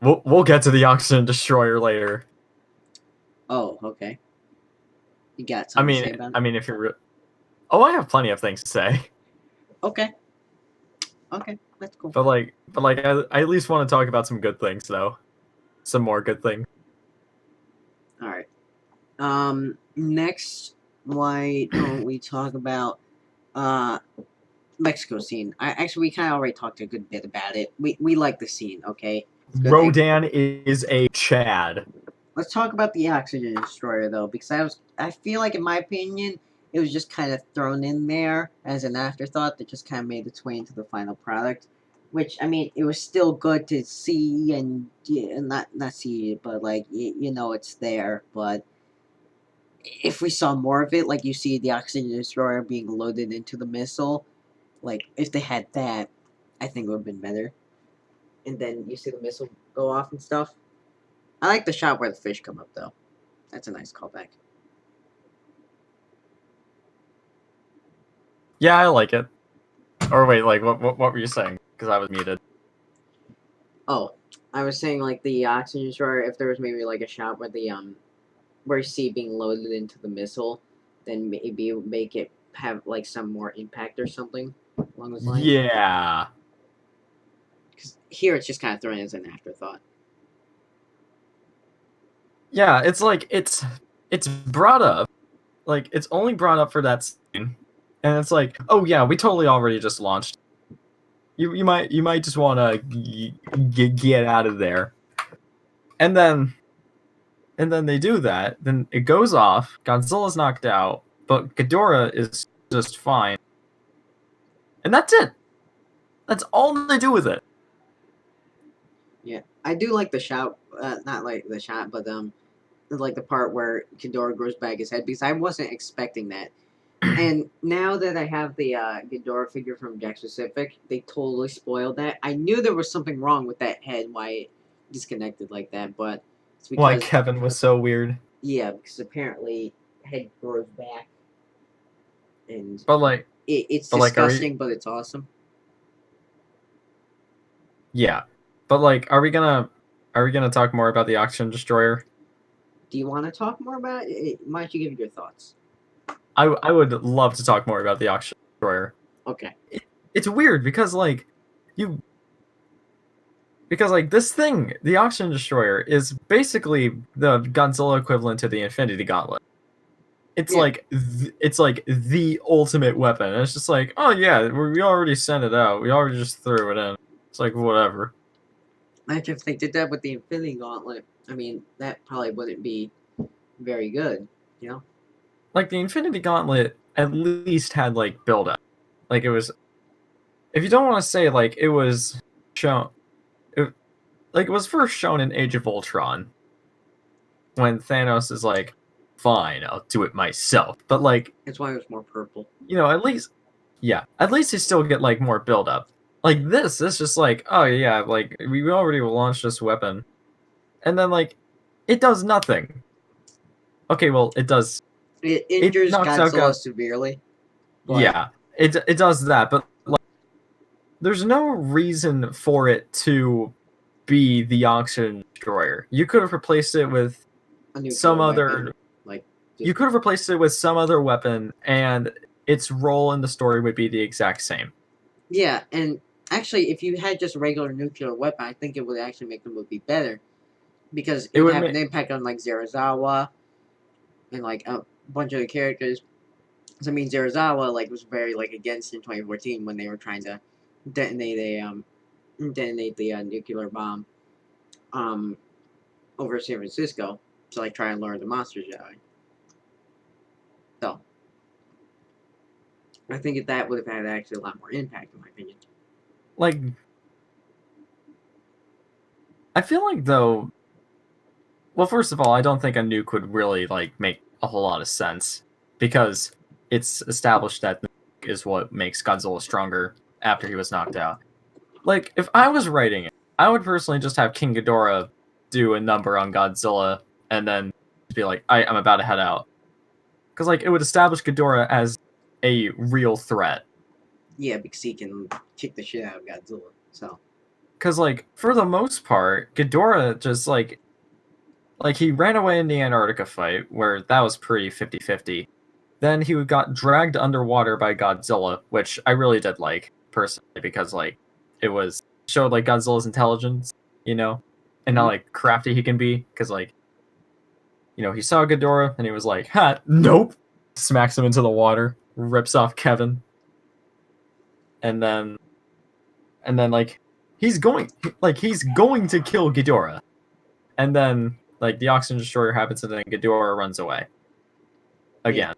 we'll get to the oxygen destroyer later. Oh, okay. You got something to say about it? I mean, if you're, oh, I have plenty of things to say, Okay, okay, that's cool. I at least want to talk about some good things though, some more good things. All right. Next, why don't we talk about uh Mexico scene? We kind of already talked a good bit about it. We like the scene. Okay, it's good. Rodan is a Chad. Let's talk about the oxygen destroyer though, because I feel like in my opinion it was just kind of thrown in there as an afterthought that just kind of made its way into the final product. Which I mean, it was still good to see and yeah, not see it, but like it's there. But if we saw more of it, like you see the oxygen destroyer being loaded into the missile, like if they had that, I think it would have been better. And then you see the missile go off and stuff. I like the shot where the fish come up though. That's a nice callback. Yeah, I like it. Or wait, like what were you saying? Because I was muted. Oh, I was saying like the oxygen destroyer. If there was maybe like a shot where the where you see it being loaded into the missile, then maybe it would make it have like some more impact or something along those lines. Yeah, Because here it's just kind of thrown as an afterthought. Yeah, it's like it's brought up, like it's only brought up for that scene, and it's like, oh yeah, we totally already just launched. You might just want to get out of there, and then they do that. Then it goes off. Godzilla's knocked out, but Ghidorah is just fine, and that's it. That's all they do with it. Yeah, I do like the shot. Not like the shot, but like the part where Ghidorah grows back his head because I wasn't expecting that. And now that I have the Ghidorah figure from Jack Pacific, they totally spoiled that. I knew there was something wrong with that head, why it disconnected like that, but it's Why because Kevin was so weird. yeah, because apparently head grows back, and But like, it's but like, disgusting, but it's awesome. yeah, but like, are we gonna talk more about the Oxygen Destroyer? Do you want to talk more about it? Why don't you give your thoughts? I would love to talk more about the Oxygen Destroyer. Okay. It's weird because like you because like this thing, the Oxygen Destroyer, is basically the Godzilla equivalent to the Infinity Gauntlet. It's Yeah. like it's like the ultimate weapon. And it's just like, oh yeah, we already sent it out. We already just threw it in. It's like whatever. Imagine if they did that with the Infinity Gauntlet. I mean, that probably wouldn't be very good, you know? Like the Infinity Gauntlet at least had like build up. Like it was, if you don't want to say like it was shown, it, like it was first shown in Age of Ultron when Thanos is like, fine, I'll do it myself. But like, That's why it was more purple. you know, at least, yeah, at least you still get like more build up. Like this just like, oh yeah, like we already launched this weapon, and then like it does nothing. Okay, well it does. It It injures knocks out Godzilla severely. But yeah, it does that, but like, there's no reason for it to be the Oxygen Destroyer. You could have replaced it with a nuclear some weapon, other. like You could have replaced it with some other weapon, and its role in the story would be the exact same. yeah, and actually, if you had just a regular nuclear weapon, I think it would actually make the movie better because it It would would have make an impact on like Zarazawa and like a bunch of the characters. Because I mean, Zarazawa like was very like against in 2014 when they were trying to detonate a detonate the nuclear bomb um over San Francisco to like try and lure the monsters out. So I think that would have had actually a lot more impact, in my opinion. like. I feel like though. Well, first of all, I don't think a nuke would really like make a whole lot of sense because it's established that the nuke is what makes Godzilla stronger after he was knocked out. Like, if I was writing it, I would personally just have King Ghidorah do a number on Godzilla and then be like, I'm about to head out. Because, like, it would establish Ghidorah as a real threat. Yeah, because he can kick the shit out of Godzilla. So Because, like, for the most part, Ghidorah just, like, he ran away in the Antarctica fight, where that was pretty 50-50. Then he got dragged underwater by Godzilla, which I really did like, personally, because, like, it was showed, like, Godzilla's intelligence, you know? And how, like, crafty he can be, because, like, you know, he saw Ghidorah, and he was like, ha, nope! Smacks him into the water, rips off Kevin. And then, like, he's going to kill Ghidorah. And then, like, the Oxygen Destroyer happens, and then Ghidorah runs away. Again. Yeah.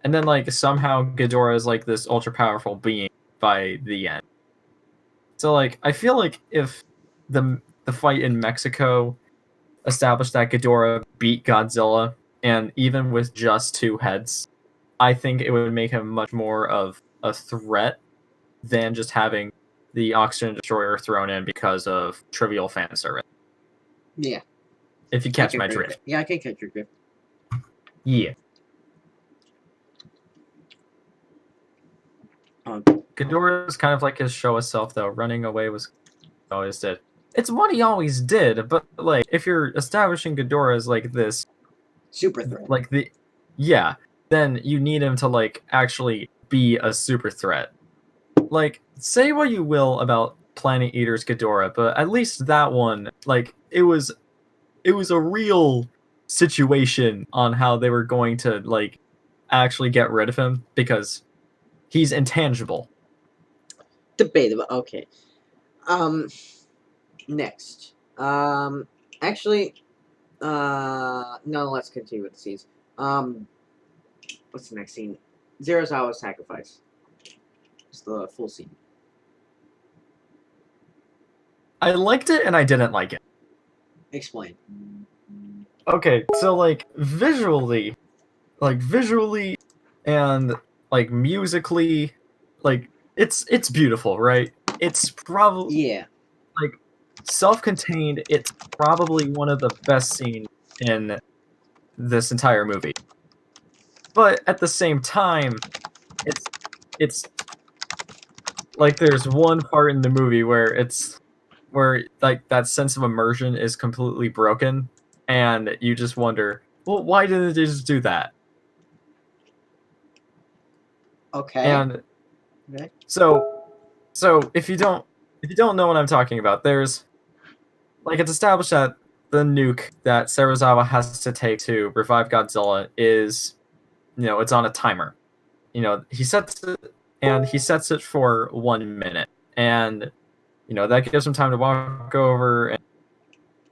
And then, like, somehow Ghidorah is, like, this ultra-powerful being by the end. So, like, I feel like if the fight in Mexico established that Ghidorah beat Godzilla, and even with just two heads, I think it would make him much more of a threat than just having the Oxygen Destroyer thrown in because of trivial fan service. yeah. If you catch my drift. Yeah, I can catch your drift. Yeah. Ghidorah is kind of like his show itself, though. Running away was always did. It's what he always did, but like if you're establishing Ghidorah as like this super threat, like then you need him to like actually be a super threat. Like, say what you will about Planet Eater's Ghidorah, but at least that one, like, it was a real situation on how they were going to like actually get rid of him because he's intangible. Debatable. Okay. Um. Next. Actually. No. Let's continue with the scenes. What's the next scene? Zerazawa's sacrifice. It's the full scene. I liked it and I didn't like it. Explain. Okay, so like visually and like musically, like it's beautiful, right? It's probably Yeah. like self-contained. It's probably one of the best scenes in this entire movie. But at the same time, it's like there's one part in the movie where like that sense of immersion is completely broken, and you just wonder, well, why didn't they just do that? Okay. And Okay. so if you don't know what I'm talking about, there's like it's established that the nuke that Serizawa has to take to revive Godzilla is, you know, it's on a timer. You know, he sets it for 1 minute, and you know that gives him time to walk over and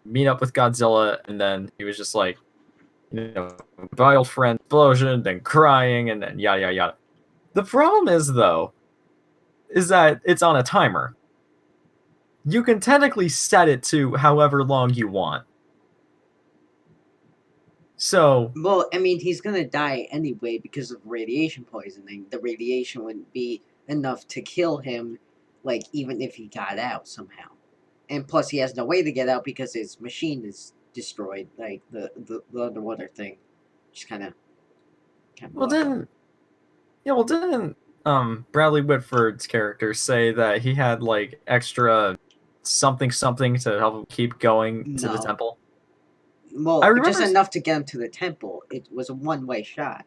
meet up with Godzilla, and then he was just like, you know, my old friend explosion, then crying, and then yada yada yada. The problem is though, is that it's on a timer. You can technically set it to however long you want. So, Well, I mean, he's gonna die anyway because of radiation poisoning. The radiation wouldn't be enough to kill him, like, even if he got out somehow. And plus, he has no way to get out because his machine is destroyed, like the underwater thing. Just kind of well, blew up. didn't Bradley Whitford's character say that he had like extra something something to help him keep going to the No. temple? I Well, just remember. enough to get him to the temple. It was a one-way shot.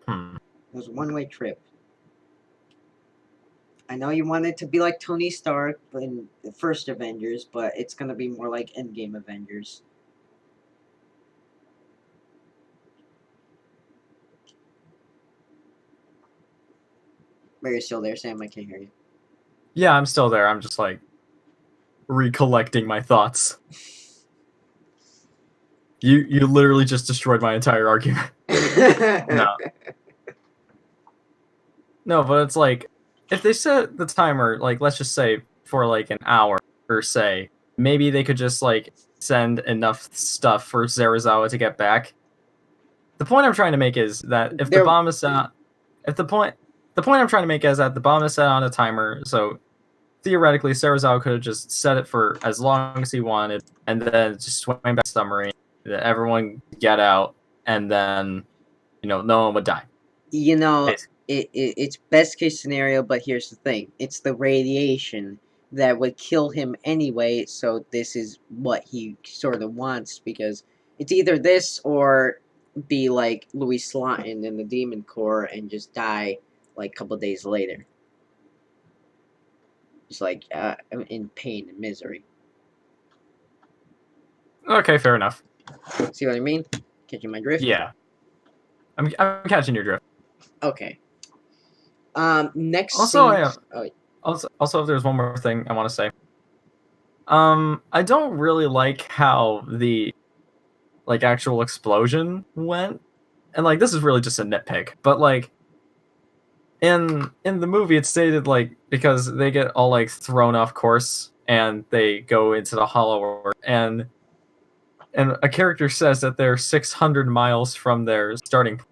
Hmm. It was a one-way trip. I know you want it to be like Tony Stark in the first Avengers, but it's gonna be more like Endgame Avengers. But you're still there, Sam. I can't hear you. Yeah, I'm still there. I'm just like recollecting my thoughts. You literally just destroyed my entire argument. No. No, but it's like if they set the timer, like let's just say for like an hour or say, maybe they could just like send enough stuff for Zarazawa to get back. The point I'm trying to make is that if the There, bomb is set, if the point I'm trying to make is that the bomb is set on a timer, so theoretically Sarazawa could have just set it for as long as he wanted, and then just swing back to the submarine, everyone get out, and then you know no one would die. you know, Basically. it's best case scenario, but here's the thing: it's the radiation that would kill him anyway. So this is what he sort of wants because it's either this or be like Louis Slotin in the Demon Corps and just die like a couple days later, just like in pain and misery. Okay, fair enough. See what I mean? Catching my drift? Yeah, I'm catching your drift. Okay. Next Also, scene. I have Oh, wait. also if there's one more thing I want to say. I don't really like how the like actual explosion went, and like this is really just a nitpick, but like in the movie it's stated like because they get all like thrown off course and they go into the hollow world, and a character says that they're 600 miles from their starting point.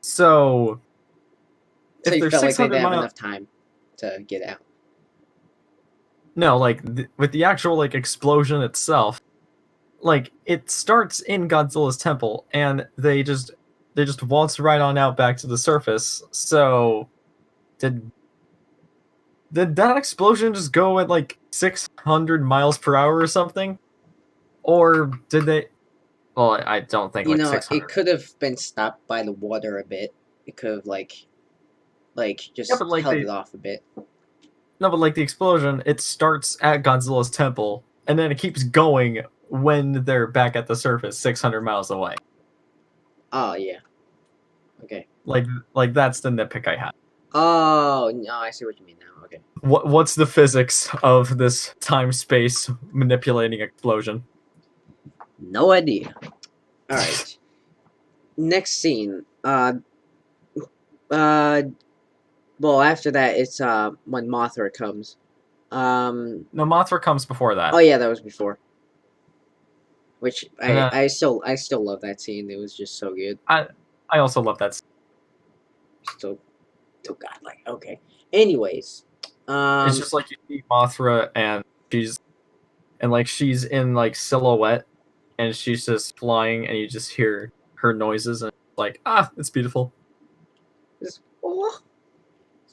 So So if you they're felt like they 600 didn't have miles, enough time to get out. no, like with the actual like explosion itself, like it starts in Godzilla's temple and they just waltz right on out back to the surface. So did did that explosion just go at like 600 miles per hour or something? Or did they? Well, I don't think You like know, it 600. could have been stopped by the water a bit. It could have Yeah, but just like held it they off a bit. no, but like the explosion, it starts at Godzilla's temple and then it keeps going when they're back at the surface 600 miles away. Oh yeah. Okay. Like that's the nitpick I had. Oh no, I see what you mean now. Okay. What's the physics of this time space manipulating explosion? No idea. All right. Next scene. Well, after that, it's when Mothra comes. No, Mothra comes before that. Oh yeah, that was before. Which And then I still love that scene. It was just so good. I also love that. So godlike. Okay. Anyways, It's just like you see Mothra and she's in like silhouette and she's just flying and you just hear her noises and it's like it's beautiful. oh,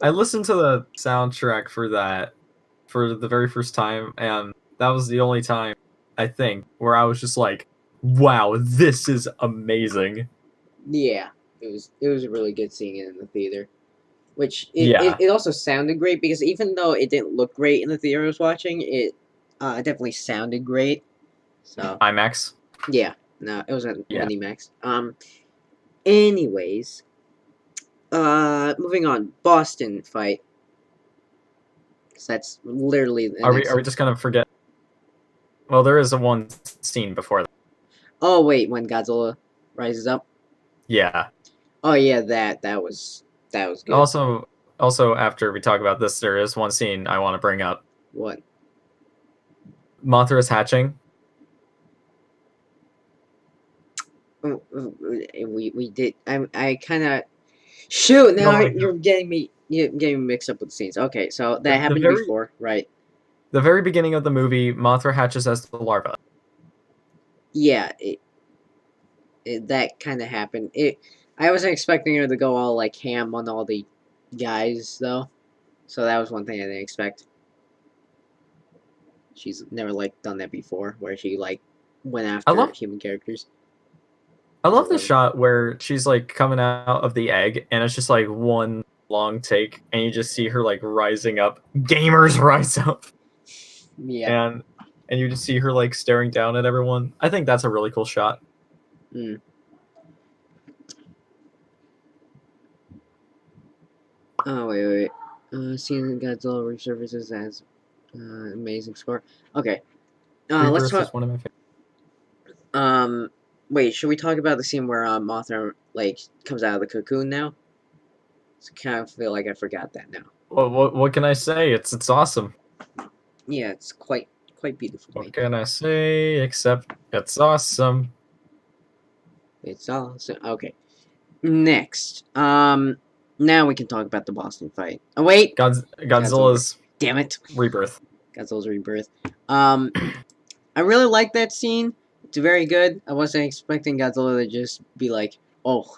I listened to the soundtrack for that for the very first time and that was the only time I think where I was just like, wow, this is amazing. yeah, it was really good seeing it in the theater. Which Yeah. it also sounded great because even though it didn't look great in the theater I was watching, it definitely sounded great. So IMAX. yeah, no, it was at Yeah. Minimax. Anyways, moving on, Boston fight. Cause that's literally the Are next. we just gonna forget? Well, there is a one scene before that. Oh wait, when Godzilla rises up. Yeah. Oh yeah, that was good. Also, after we talk about this, there is one scene I want to bring up. What? Mothra's hatching. We did. I kind of shoot. Now you're getting me mixed up with the scenes. Okay, so that happened before, right? The very beginning of the movie, Mothra hatches as the larva. Yeah, that kind of happened. I wasn't expecting her to go all like ham on all the guys though, so that was one thing I didn't expect. She's never like done that before, where she like went after human characters. I love the shot where she's like coming out of the egg, and it's just like one long take, and you just see her like rising up. Gamers rise up. Yeah. And you just see her like staring down at everyone. I think that's a really cool shot. Mm. Oh wait. Seeing Godzilla resurfaces as amazing score. Okay. Let's talk. Is one of my favorites. Wait. Should we talk about the scene where Mothra like comes out of the cocoon now? I kind of feel like I forgot that now. Well, what can I say? It's awesome. Yeah, it's quite beautiful. What can I say except it's awesome? It's awesome. Okay. Next. Now we can talk about the Boston fight. Oh wait. Godzilla's damn it. rebirth. Godzilla's rebirth. I really like that scene. It's very good. I wasn't expecting Godzilla to just be like, "Oh,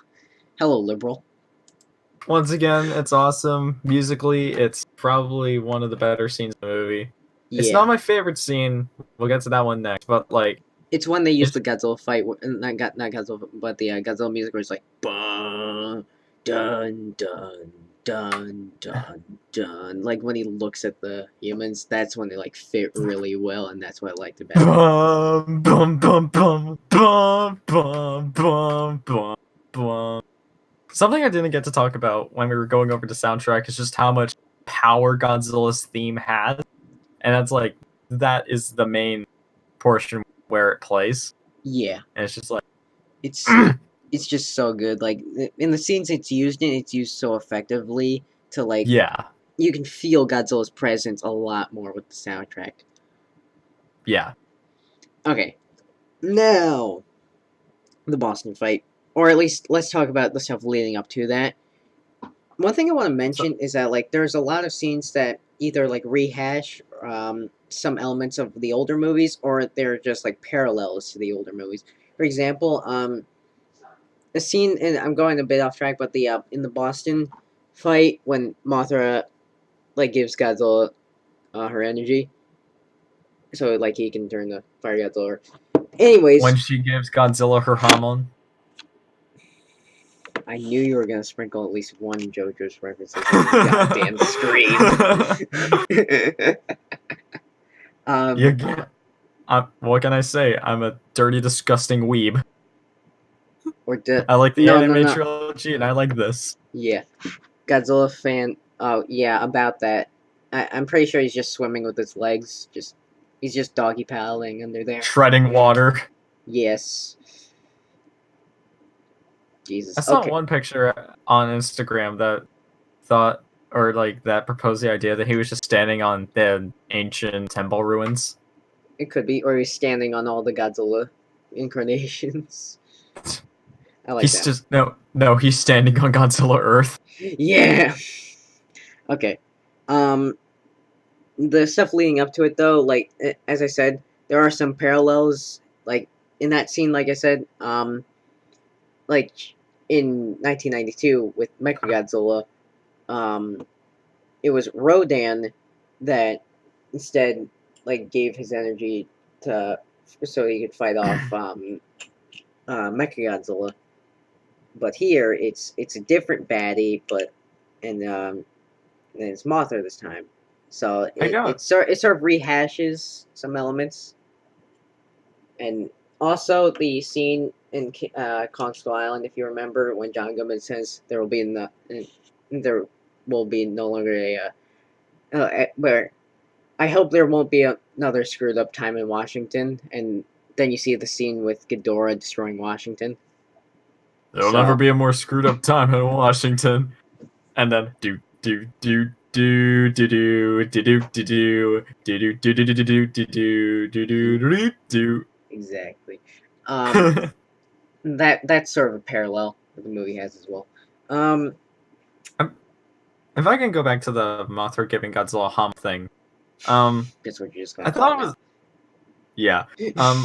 hello, liberal." Once again, it's awesome. Musically, it's probably one of the better scenes in the movie. Yeah. It's not my favorite scene. We'll get to that one next. But like, it's when they used the Godzilla fight, not Godzilla, but the Godzilla music, where it's like, dun dun dun dun dun. Like when he looks at the humans, that's when they like fit really well, and that's what I liked about it. Bum bum bum bum bum bum bum bum bum. Something I didn't get to talk about when we were going over the soundtrack is just how much power Godzilla's theme has, and that's like that is the main portion where it plays. Yeah, and it's just like it's just so good. Like in the scenes it's used in, it's used so effectively to like you can feel Godzilla's presence a lot more with the soundtrack. Yeah. Okay, now the Boston fight. Or at least, let's talk about the stuff leading up to that. One thing I want to mention is that, like, there's a lot of scenes that either, like, rehash some elements of the older movies, or they're just, like, parallels to the older movies. For example, the scene, and I'm going a bit off track, but the in the Boston fight, when Mothra, like, gives Godzilla her energy, so, like, he can turn the Fire Godzilla. Anyways. When she gives Godzilla her hormone. I knew you were gonna sprinkle at least one JoJo's references on the goddamn screen. You get. What can I say? I'm a dirty, disgusting weeb. Or the I like the no, no, anime no. trilogy, and I like this. Yeah, Godzilla fan. Oh yeah, about that. I'm pretty sure he's just swimming with his legs. He's just doggy paddling under there. Treading water. Yes. I Jesus. saw Okay. one picture on Instagram that thought, or like that proposed the idea that he was just standing on the ancient temple ruins. It could be, or he's standing on all the Godzilla incarnations. I like He's that. just he's standing on Godzilla Earth. Yeah. Okay. Um, the stuff leading up to it, though, like as I said, there are some parallels. Like in that scene, like I said, like in 1992 with Mechagodzilla, um, it was Rodan that instead like gave his energy to so he could fight off Mechagodzilla. But here it's a different baddie, but and it's Mothra this time. So I got it sort of rehashes some elements, and also the scene in Kong Skull Island, if you remember, when John Goodman says there will be no longer where I hope there won't be another screwed up time in Washington, and then you see the scene with Ghidorah destroying Washington. there'll never So be a more screwed up time in Washington. And then do. exactly. That's sort of a parallel that the movie has as well. Um, If I can go back to the Mothra giving Godzilla a hump thing, um, that's what you're just I gonna call thought it it was now. yeah,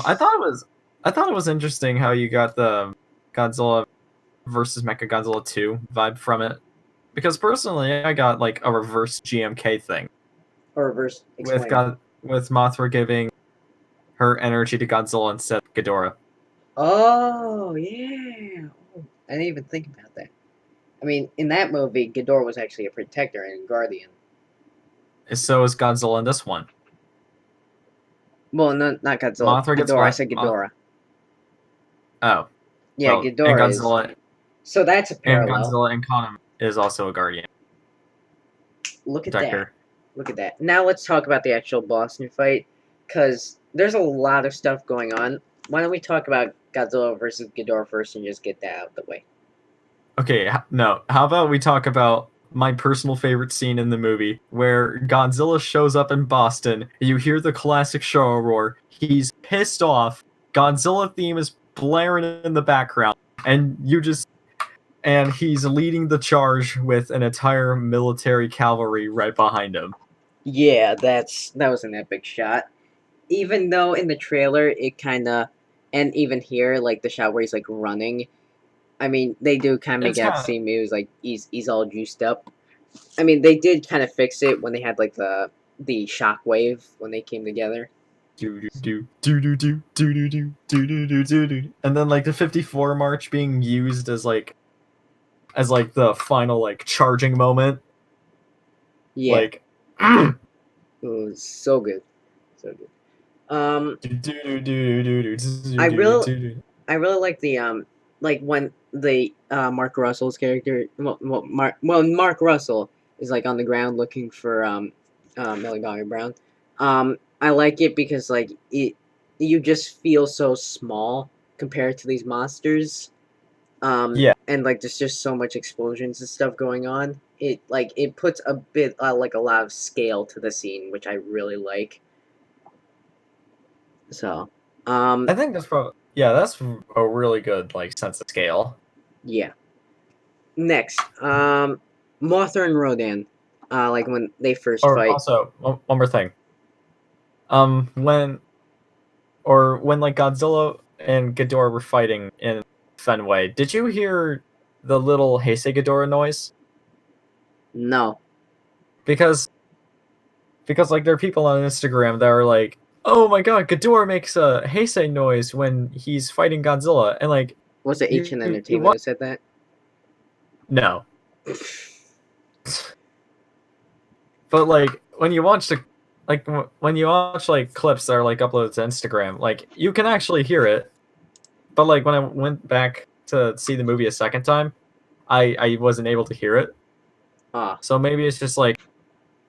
I thought it was interesting how you got the Godzilla versus Mechagodzilla 2 vibe from it, because personally I got like a reverse GMK thing Or reverse, with explain. Mothra giving her energy to Godzilla instead of Ghidorah. Oh yeah. Oh, I didn't even think about that. I mean, in that movie, Ghidorah was actually a protector and guardian. So is Godzilla in this one. Well, not Godzilla. Mothra gets Ghidorah. I what? said Ghidorah. Oh, Yeah, well, and Ghidorah is. Godzilla So that's a and parallel. Godzilla and Kong is also a guardian Look at that. protector. Look at that. Now let's talk about the actual Boston fight, because there's a lot of stuff going on. Why don't we talk about Godzilla versus Ghidorah first and just get that out of the way? Okay, no. How about we talk about my personal favorite scene in the movie where Godzilla shows up in Boston. You hear the classic show roar. He's pissed off. Godzilla theme is blaring in the background, and he's leading the charge with an entire military cavalry right behind him. Yeah, that was an epic shot. Even though in the trailer it kind of, and even here, like the shot where he's like running. I mean, they do kind of make It's it out to kind of seem he was like he's all juiced up. I mean, they did kind of fix it when they had like the shockwave when they came together. do do do do do do do do do do do do, and then like the 54 march being used as like the final like charging moment. Yeah, Like it was so good, so good. Um, I really I really like the like when the Mark Russell's character Mark Russell is like on the ground looking for Millie Bobby Brown. I like it because like you just feel so small compared to these monsters. yeah, And like there's just so much explosions and stuff going on. It puts a bit like a lot of scale to the scene, which I really like. So, I think that's probably that's a really good like sense of scale. yeah. Next, Mothra and Rodan, like when they first Or fight. also one more thing. When like Godzilla and Ghidorah were fighting in Fenway, did you hear the little Heisei Ghidorah noise? No, Because like there are people on Instagram that are like, "Oh my god, Ghidorah makes a Heisei noise when he's fighting Godzilla," and like was it H and you Entertainment want that said that? no, but like when you watch when you watch like clips that are like uploaded to Instagram, like you can actually hear it. But like when I went back to see the movie a second time, I wasn't able to hear it. Ah, So maybe it's just like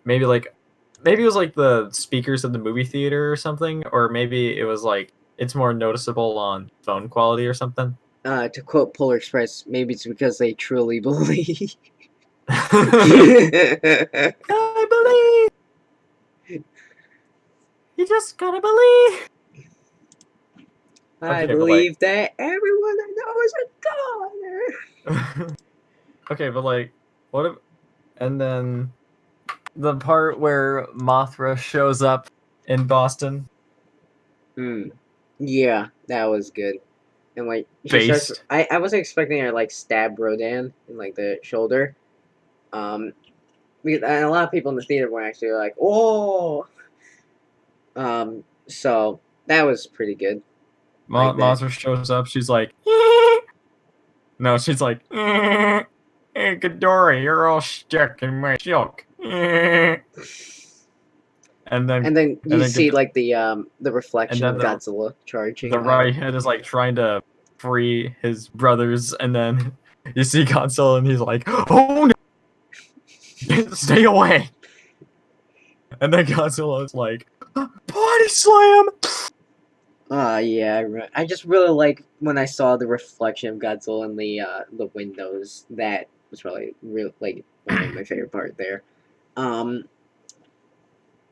maybe like maybe it was like the speakers of the movie theater or something, or maybe it was like it's more noticeable on phone quality or something. to quote Polar Express, maybe it's because they truly believe. I believe. You just gotta believe. I Okay, but like believe that everyone I know is a goner. okay, but like what if and then the part where Mothra shows up in Boston Hmm. Yeah, that was good. And like she starts, based. I wasn't expecting her to, like stab Rodan in like the shoulder. Um, and a lot of people in the theater were actually like, "Oh." So that was pretty good. Like that. Mothra shows up, she's like no, she's like hey Ghidorah, you're all stuck in my silk. And then And then and you then see Ghid- like the and reflection then of Godzilla the charging out. right head is like trying to free his brothers, and then you see Godzilla and he's like, oh no, stay away. And then Godzilla is like, body slam. Yeah, I just really like when I saw the reflection of Godzilla in the windows. That was probably real like my favorite part there. Um,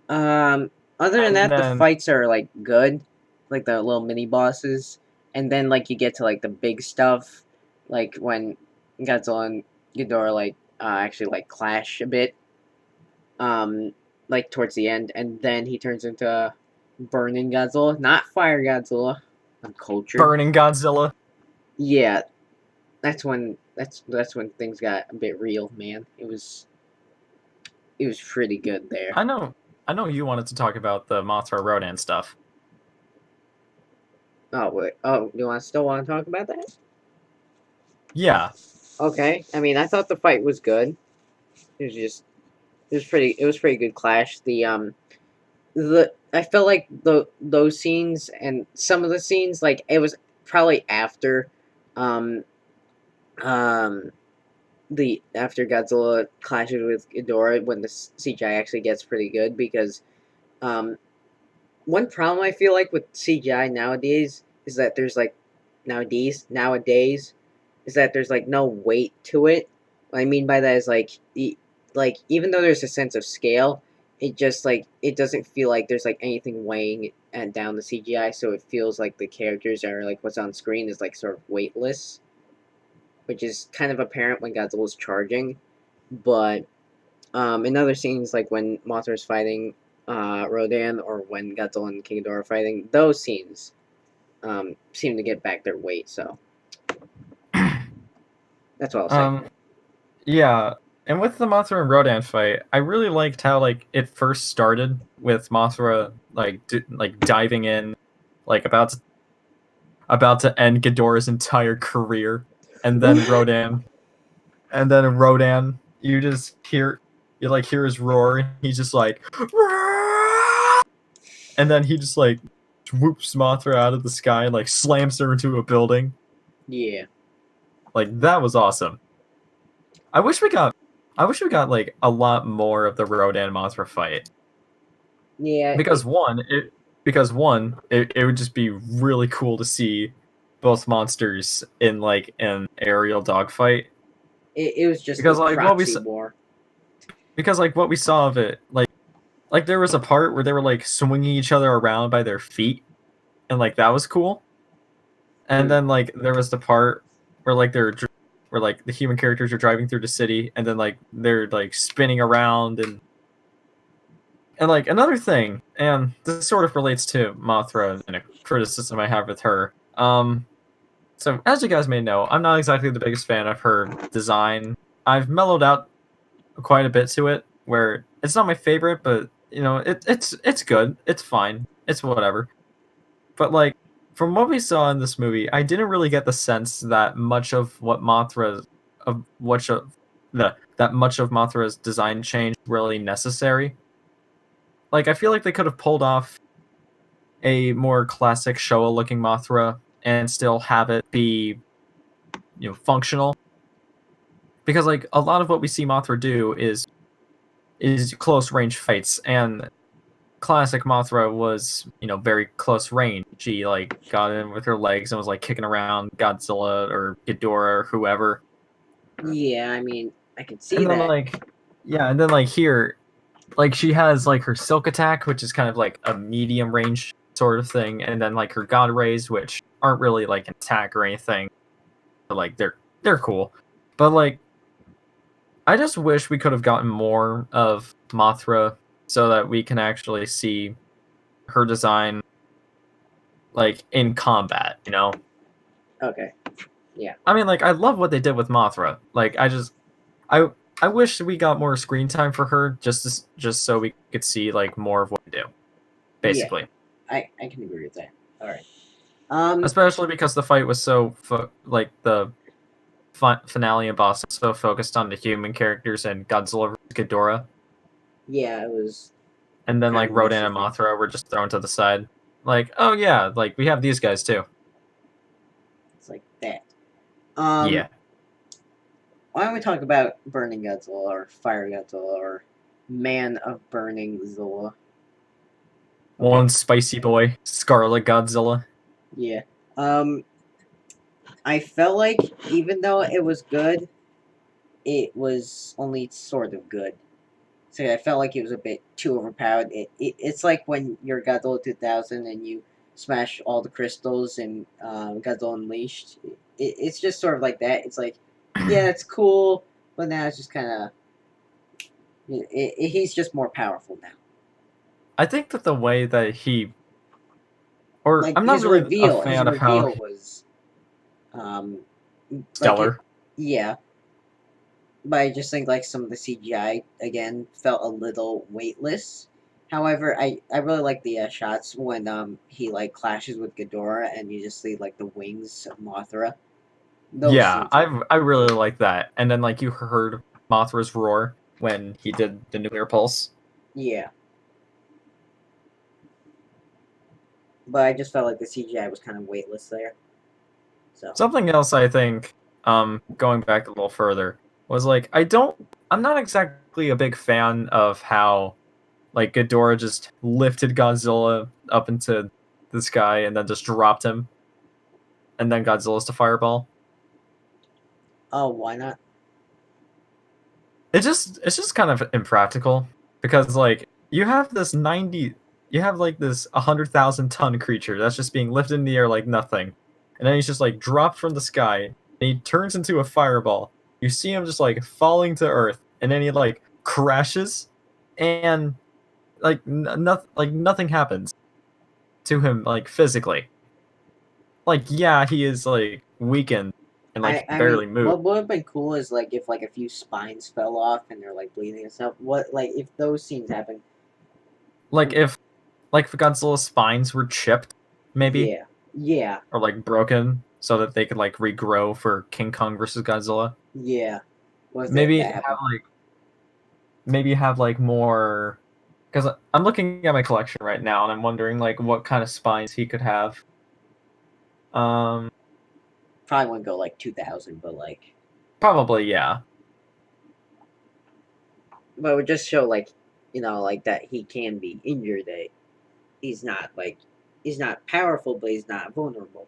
um, Other than And that, the then fights are like good, like the little mini bosses, and then like you get to like the big stuff, like when Godzilla and Ghidorah like actually like clash a bit, like towards the end, and then he turns into burning Godzilla, not fire Godzilla. I'm cultured. burning Godzilla. Yeah, that's when things got a bit real, man. It was pretty good there. I know, I know you wanted to talk about the Mothra Rodan stuff. Oh wait, oh, you want still want to talk about that? Yeah, Okay, I mean, I thought the fight was good. It was just it was pretty good clash. The I felt like those scenes and some of the scenes like it was probably after, um um the after Godzilla clashes with Ghidorah when the CGI actually gets pretty good because um one problem I feel like with CGI nowadays is that there's like nowadays is that there's like no weight to it. What I mean by that is like even though there's a sense of scale, it just like it doesn't feel like there's like anything weighing down the CGI, so it feels like the characters are like what's on screen is like sort of weightless, which is kind of apparent when Godzilla's charging, but in other scenes, like when Mothra's fighting Rodan or when Godzilla and King Ghidorah are fighting, those scenes seem to get back their weight. So that's what I'll say. um, yeah. And with the Mothra and Rodan fight, I really liked how like it first started with Mothra like like diving in, like about to end Ghidorah's entire career, and then What? Rodan, and then Rodan, you just hear you like hear his roar. He's just like, "Rah!" And then he just like whoops Mothra out of the sky, and, like slams her into a building. Yeah, Like that was awesome. I wish we got, I wish we got like a lot more of the Rodan Mothra fight yeah. because it would just be really cool to see both monsters in like an aerial dogfight It was just the because like proxy war. what we saw of it like there was a part where they were like swinging each other around by their feet and like that was cool, and Hmm. then like there was the part where like where like the human characters are driving through the city and then like they're like spinning around, and like another thing, and this sort of relates to Mothra and a criticism I have with her. So as you guys may know, I'm not exactly the biggest fan of her design. I've mellowed out quite a bit to it, where it's not my favorite, but you know, it's good. It's fine. It's whatever. But like from what we saw in this movie, I didn't really get the sense that much of what Mothra of that much of Mothra's design change really necessary. like I feel like they could have pulled off a more classic Showa looking Mothra and still have it be, functional. Because like a lot of what we see Mothra do is close range fights, and classic Mothra was, very close range. She like got in with her legs and was like kicking around Godzilla or Ghidorah or whoever. Yeah, I mean, I can see And then that. like yeah, and then like here, like she has like her silk attack, which is kind of like a medium range sort of thing, and then like her god rays, which aren't really like an attack or anything, but like they're cool. But like I just wish we could have gotten more of Mothra so that we can actually see her design like in combat. Okay. Yeah. I mean, like I love what they did with Mothra. Like I I wish we got more screen time for her just so we could see like more of what they do, Yeah. basically. I can agree with that. All right. Especially because the fight was so like the finale and boss was so focused on the human characters and Godzilla versus Ghidorah, Yeah, it was and then kind like of Rodan mostly and thing. Mothra were just thrown to the side. Like, oh yeah, like we have these guys too. It's like that. Um, Yeah, why don't we talk about Burning Godzilla or Fire Godzilla or Man of Burning Zilla? Okay. one spicy boy, Scarlet Godzilla. Yeah. Um, I felt like even though it was good, it was only sort of good. So I felt like it was a bit too overpowered. It's like when you're Godzilla 2000 and you smash all the crystals and Godzilla Unleashed. It's just sort of like that. It's like, yeah, it's cool, but now it's just kind of. He's just more powerful now. I think that the way that or Like I'm not really a his fan of how reveal was, um, like it, stellar. yeah. But I just think like some of the CGI again felt a little weightless. However, I really like the shots when he like clashes with Ghidorah and you just see like the wings of Mothra. Those Yeah, scenes are I really like that. And then like you heard Mothra's roar when he did the nuclear pulse. yeah. But I just felt like the CGI was kind of weightless there. So Something else I think, going back a little further, was like I'm not exactly a big fan of how like Ghidorah just lifted Godzilla up into the sky and then just dropped him, and then Godzilla's to fireball. oh why not? It's just kind of impractical because like you have like this 100,000 ton creature that's just being lifted in the air like nothing, and then he's just like dropped from the sky and he turns into a fireball. You see him just like falling to earth, and then he like crashes, and like nothing happens to him like physically. Like yeah, he is like weakened and like I mean, barely move. what would have been cool is like if like a few spines fell off and they're like bleeding and stuff. What like if those scenes happen? Like if Godzilla's spines were chipped, maybe, Yeah, yeah, or like broken so that they could like regrow for King Kong versus Godzilla. yeah. Was that Maybe that happened? have like more, because I'm looking at my collection right now and I'm wondering like what kind of spines he could have. Um, Probably wouldn't go like 2000, but like, Probably yeah. but it would just show like, like that he can be injured. That he's not like, he's not powerful, but he's not vulnerable.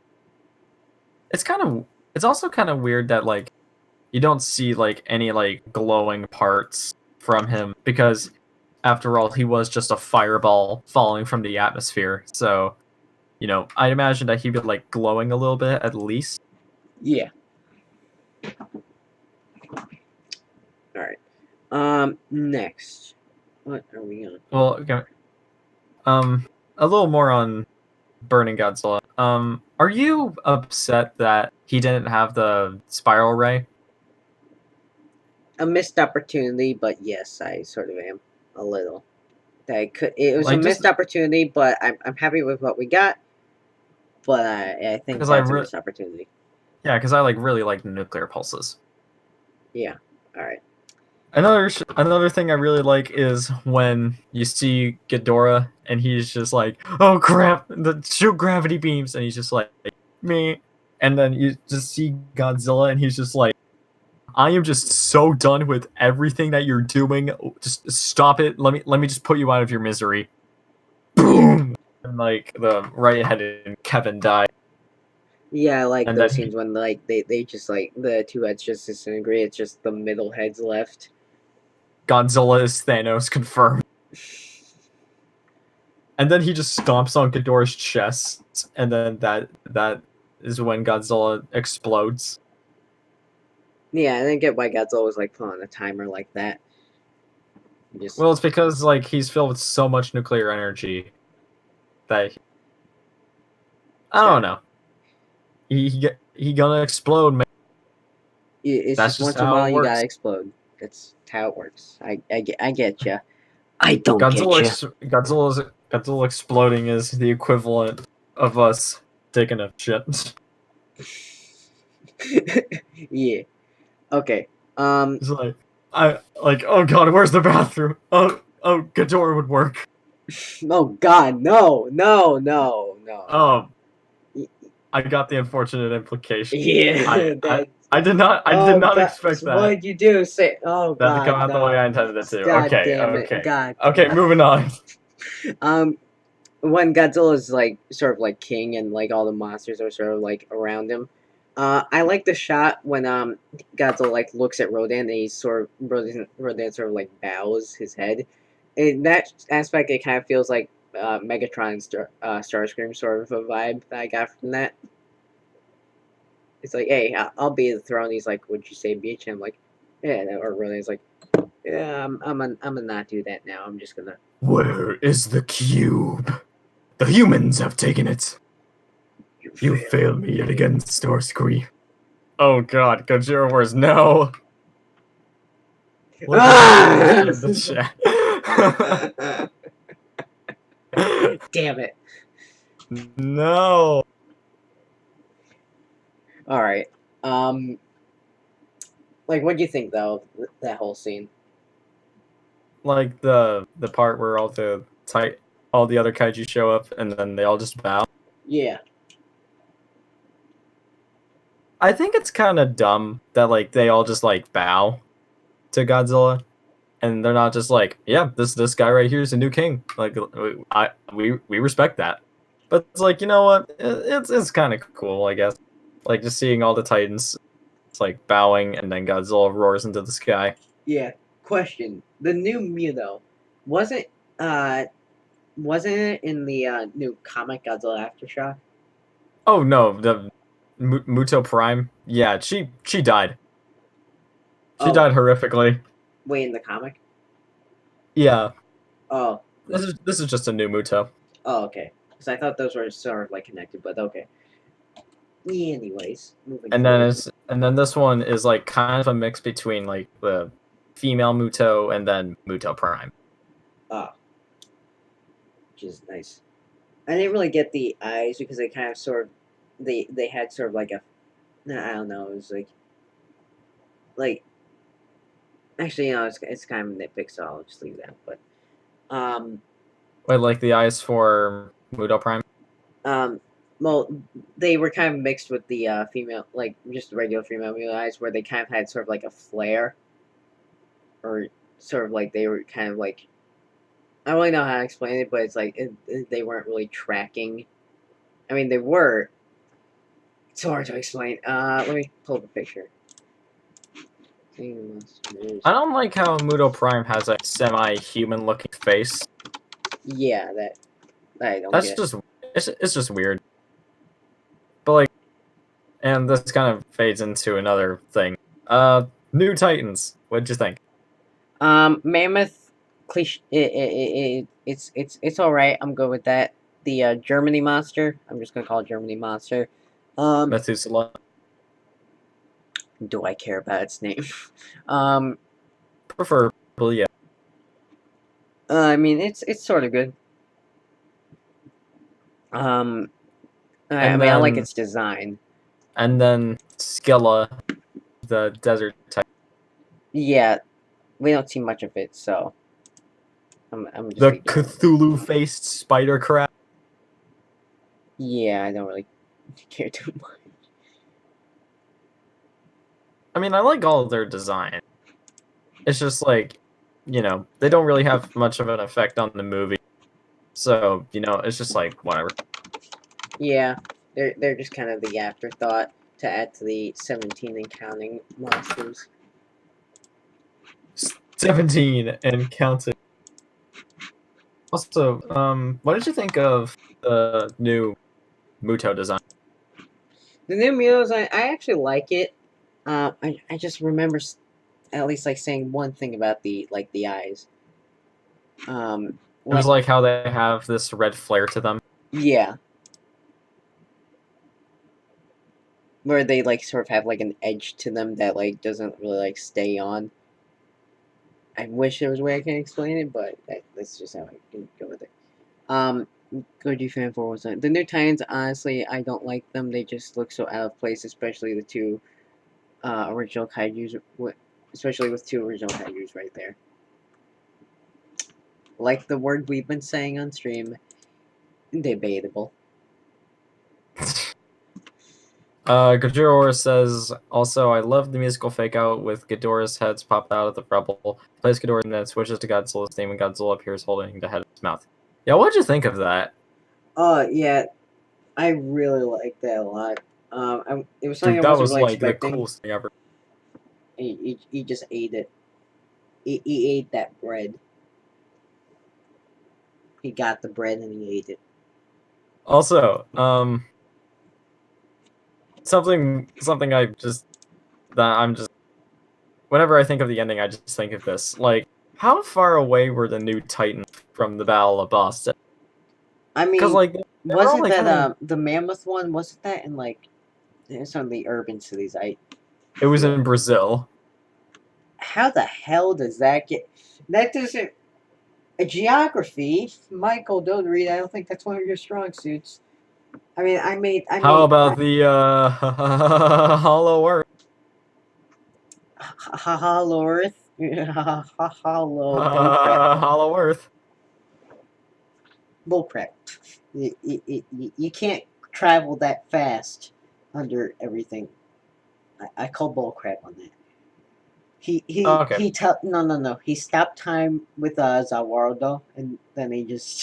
It's also kind of weird that like you don't see like any like glowing parts from him because after all he was just a fireball falling from the atmosphere. So, I'd imagine that he'd be like glowing a little bit at least. Yeah. All right. Next, what are we on? Well, okay. Um, a little more on Burning Godzilla. Are you upset that he didn't have the spiral ray? A missed opportunity, but yes, I sort of am a little. That could. It was a Like just missed opportunity, but I'm happy with what we got. But I think because that's a missed opportunity. yeah, because I like really like the nuclear pulses. Yeah. All right. Another thing I really like is when you see Ghidorah and he's just like, "Oh crap! The shoot gravity beams," and he's just like, "Me," and then you just see Godzilla and he's just like, "I am just so done with everything that you're doing. Just stop it. Let me just put you out of your misery." Yeah. Boom! And like the right-headed Kevin died, Yeah, I like and those then scenes when like they just like the two heads just disintegrate. It's just the middle heads left. Godzilla is Thanos confirmed. And then he just stomps on Ghidorah's chest, and then that is when Godzilla explodes. Yeah, I didn't get why Godzilla was like put on a timer like that. Just Well, it's because like he's filled with so much nuclear energy that I don't gotta, know. He gonna explode, man. it's That's just just once in a how while it you gotta works. explode. That's how it works. I get you. I don't get you. Godzilla exploding is the equivalent of us taking a shit. Yeah. Okay. It's like I like, oh god, where's the bathroom? Oh, Ghidorah would work. Oh God, no, no, no, no. Oh, I got the unfortunate implication. Yeah, I I that. I did Oh not God, expect that. what'd you do? Say, oh That to come God, out the way I no. intended it to. God Okay, damn it. okay. God. Okay, moving on. Um, when Godzilla's like sort of like king and like all the monsters are sort of like around him. I like the shot when Godzilla like looks at Rodan and he's sort of Rodan sort of like bows his head. In that aspect, it kind of feels like Megatron and Starscream sort of a vibe that I got from that. It's like, hey, I'll be the throne. He's like, would you say bitch? And I'm like, yeah. Or Rodan's like, yeah, I'm gonna not do that now. I'm just gonna. Where is the cube? The humans have taken it. You failed me yet again, Starscream. Oh god, Gojira Wars, no! Look at in the chat. Damn it. No! All right. Um, like, what do you think though? That whole scene. Like the part where all the other kaiju show up and then they all just bow. Yeah. I think it's kind of dumb that like they all just like bow to Godzilla, and they're not just like, yeah, this guy right here is a new king. Like we respect that, but it's like, you know what? It's kind of cool, I guess. Like just seeing all the Titans, it's like bowing, and then Godzilla roars into the sky. Yeah. Question: the new Muto wasn't uh wasn't it in the new comic Godzilla Aftershock? Oh no, the Muto Prime. Yeah, she died. She Oh, died horrifically. wait, in the comic? Yeah, Oh, this is just a new Muto. oh, okay. Because I thought those were sort of like connected, but okay. Yeah, anyways, moving forward. And then this one is like kind of a mix between like the female Muto and then Muto Prime. Ah, which is nice. I didn't really get the eyes because they kind of sort of they had sort of like a I don't know, it was like actually, you know, it's kind of a nitpick, so I'll just leave that. But um Wait, like the eyes for Muto Prime? um well, they were kind of mixed with the female, like just the regular female blue eyes, where they kind of had sort of like a flare, or sort of like they were kind of like I don't really know how to explain it, but it's like they weren't really tracking. I mean, they were. It's hard to explain. Let me pull up a picture. I don't like how Muto Prime has a semi-human looking face. Yeah, that I don't That's get. just it's just weird. But like, and this kind of fades into another thing. New Titans. What'd you think? Mammoth cliche. It's all right. I'm good with that. The Germany monster. I'm just gonna call it Germany monster. Um, Methuselah. do I care about its name? um, Preferably, yeah. I mean, it's sort of good. Um, I And mean, I like then its design. Scylla, the desert type. Yeah, we don't see much of it, so I'm just The thinking. Cthulhu-faced spider crab. Yeah, I don't really care too much. I mean, I like all of their design. It's just like, they don't really have much of an effect on the movie. So, it's just like, whatever. Yeah, they're just kind of the afterthought to add to the 17 and counting monsters. 17 and counting. Also, what did you think of the new Muto design? The new Mutos, I actually like it. I just remember at least like saying one thing about the eyes. It was Like like how they have this red flare to them. yeah, where they like sort of have like an edge to them that like doesn't really like stay on. I wish there was a way I can explain it, but that's just how I can go with it. Um, Good you fan for was that the new Titans? Honestly, I don't like them. They just look so out of place, especially the two original kaiju's. Especially with two original kaiju's right there. Like the word we've been saying on stream, debatable. Ghidorah says, also, I love the musical fake out with Ghidorah's heads popped out of the rubble. Plays Ghidorah and then switches to Godzilla's theme and Godzilla appears holding the head in his mouth. Yeah, what'd you think of that? Yeah, I really like that a lot. It was something Dude, I that wasn't was really like the expecting. coolest thing ever. He just ate it. He ate that bread. He got the bread and he ate it. Also, something I'm just whenever I think of the ending, I just think of this. Like, how far away were the new Titans from the Battle of Boston? I Because mean, like they were wasn't only that coming. the mammoth one? Wasn't that in like some of the urban cities? It was Feel. in Brazil. How the hell does that get? That doesn't. A geography, Michael, don't read. I don't think that's one of your strong suits. I mean, I How made about the Hollow Earth? Hollow Earth, Hollow bullcrap, Hollow Earth. bullcrap. You can't travel that fast under everything. I call bullcrap on that. Okay. No. He stopped time with Zawardo, and then he just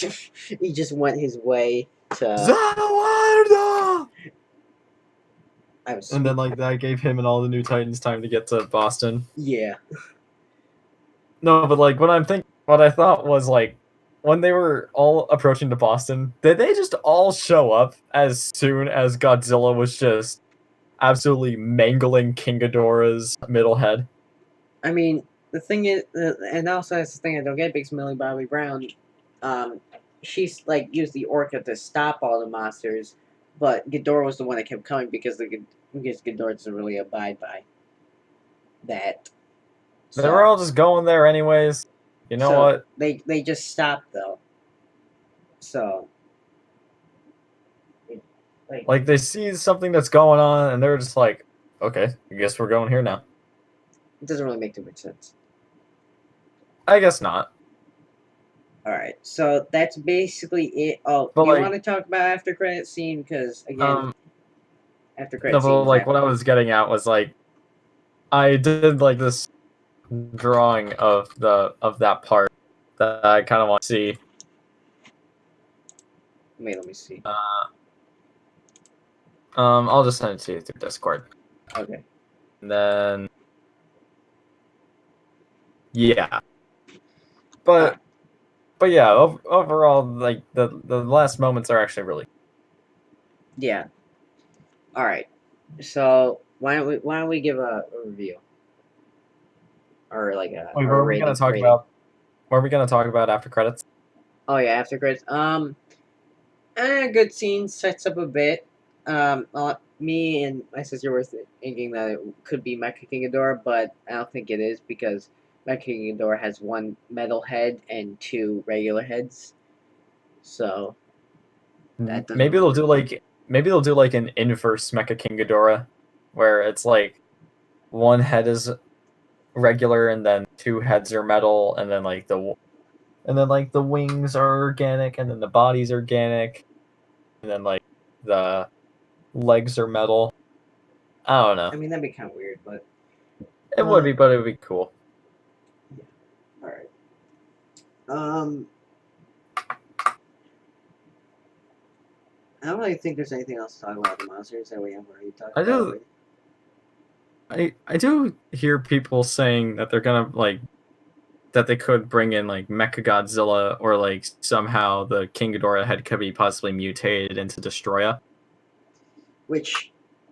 he just went his way to. Zawardo! I was And then like that gave him and all the new Titans time to get to Boston. yeah. No, but like what I thought was like when they were all approaching to Boston, did they just all show up as soon as Godzilla was just absolutely mangling King Ghidorah's middle head? I mean, the thing is, and also that's the thing I don't get because Millie Bobby Brown, um, she's like used the orca to stop all the monsters, but Ghidorah was the one that kept coming because Ghidorah doesn't really abide by that. They were So all just going there anyways. You know so what? they just stopped though. So like Like they see something that's going on and they're just like, okay, I guess we're going here now. it doesn't really make too much sense. I guess not. All right, so that's basically it. Oh, But do you want like, to talk about after credit scene? Because again, um, after no, credit but scenes like what I happen. was getting at was like I did like this drawing of that part that I kind of want to see. Wait, let me see. I'll just send it to you through Discord. Okay. And then yeah, but yeah, overall, like the last moments are actually really. Yeah. All right. So why don't we give a review or like Wait, what a are we gonna rating talk rating? about? What are we gonna talk about after credits? Oh yeah, after credits. Good scene sets up a bit. Me and my sister were thinking that it could be Mecha King Ghidorah, but I don't think it is because Mecha King Ghidorah has one metal head and two regular heads. So that doesn't Maybe really they'll work. do like an inverse Mecha King Ghidorah, where it's like one head is regular, and then 2 heads are metal, and then like the wings are organic, and then the body's organic, and then like the legs are metal. I don't know. I mean, that'd be kind of weird, but It would be, but it would be cool. yeah. All right. Um, I don't really think there's anything else to talk about the monsters that we have already talked I about. do. I do hear people saying that they're gonna like that they could bring in like Mecha Godzilla, or like somehow the King Ghidorah head could be possibly mutated into Destroya. Which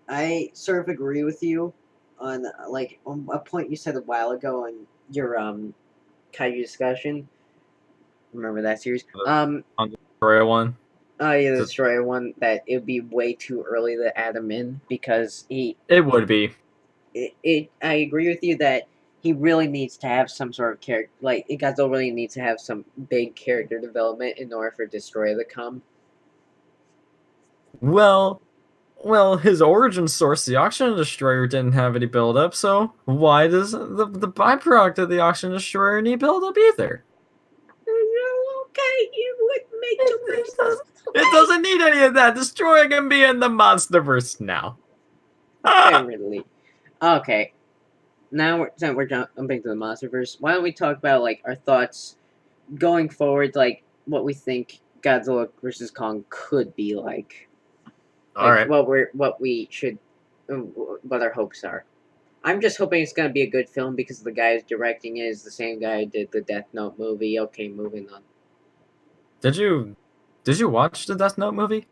I sort of agree with you on, like, on a point you said a while ago in your Kaiju discussion. Remember that series? On the Destroya one. Oh yeah, the The- Destroyer one. That it would be way too early to add him in because It would be. I agree with you that he really needs to have some sort of character. Like, Godzilla really needs to have some big character development in order for Destroyer to come. Well, his origin source, the Oxygen Destroyer, didn't have any build up, so why does the byproduct of the Oxygen Destroyer need build up either? Okay, you would make too much sense. It doesn't need any of that. Destroyer can be in the Monsterverse now. Apparently. Okay. Now we're jumping to the Monsterverse. Why don't we talk about like our thoughts going forward, like what we think Godzilla versus Kong could be like. All right. What we should, what our hopes are. I'm just hoping it's gonna be a good film because the guy who's directing it is the same guy who did the Death Note movie. Okay, moving on. Did you watch the Death Note movie?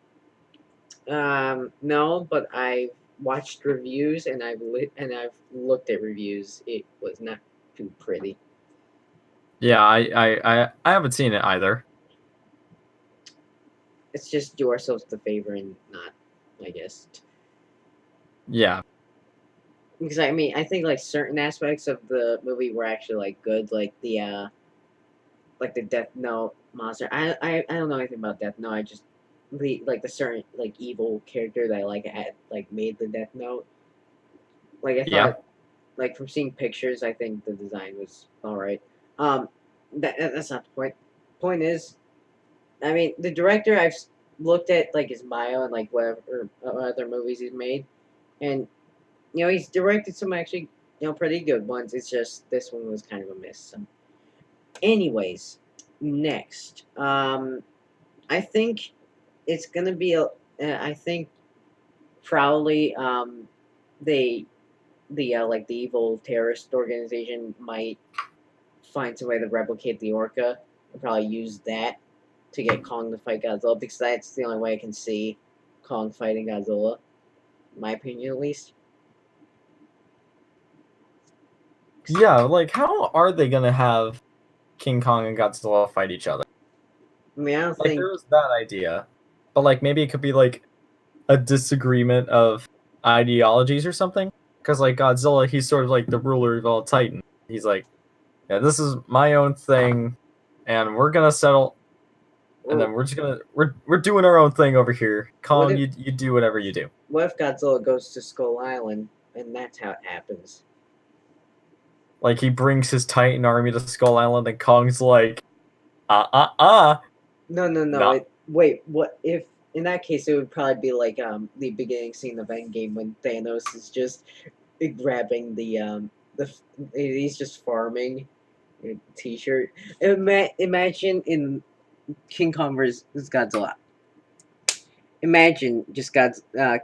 No, but I watched reviews and I've looked at reviews. It was not too pretty. Yeah, I haven't seen it either. It's just do ourselves the favor and not, I guess. Yeah. Because I mean, I think like certain aspects of the movie were actually like good, like the Death Note monster. I don't know anything about Death Note. I just the certain like evil character that like made the Death Note. Like I Yeah. thought, like from seeing pictures, I think the design was all right. That's not the point. Point is, I mean, the director looked at like his bio and like whatever other movies he's made, and he's directed some actually pretty good ones. It's just this one was kind of a miss. So. Anyways, next, I think it's gonna be I think probably they the evil terrorist organization might find some way to replicate the Orca and probably use that to get Kong to fight Godzilla because that's the only way I can see Kong fighting Godzilla, in my opinion at least. Yeah, like how are they gonna have King Kong and Godzilla fight each other? I mean, I don't Like think. there was that idea, but like maybe it could be like a disagreement of ideologies or something. Because like Godzilla, he's sort of like the ruler of all Titan. He's like, yeah, this is my own thing, and we're gonna settle. And then we're just gonna we're doing our own thing over here. Kong, you do whatever you do. What if Godzilla goes to Skull Island and that's how it happens? Like he brings his Titan army to Skull Island, and Kong's like, no. No. Wait, what if in that case it would probably be like the beginning scene of Endgame when Thanos is just grabbing the he's just farming a T-shirt. Imagine in King Kong versus Godzilla. Imagine just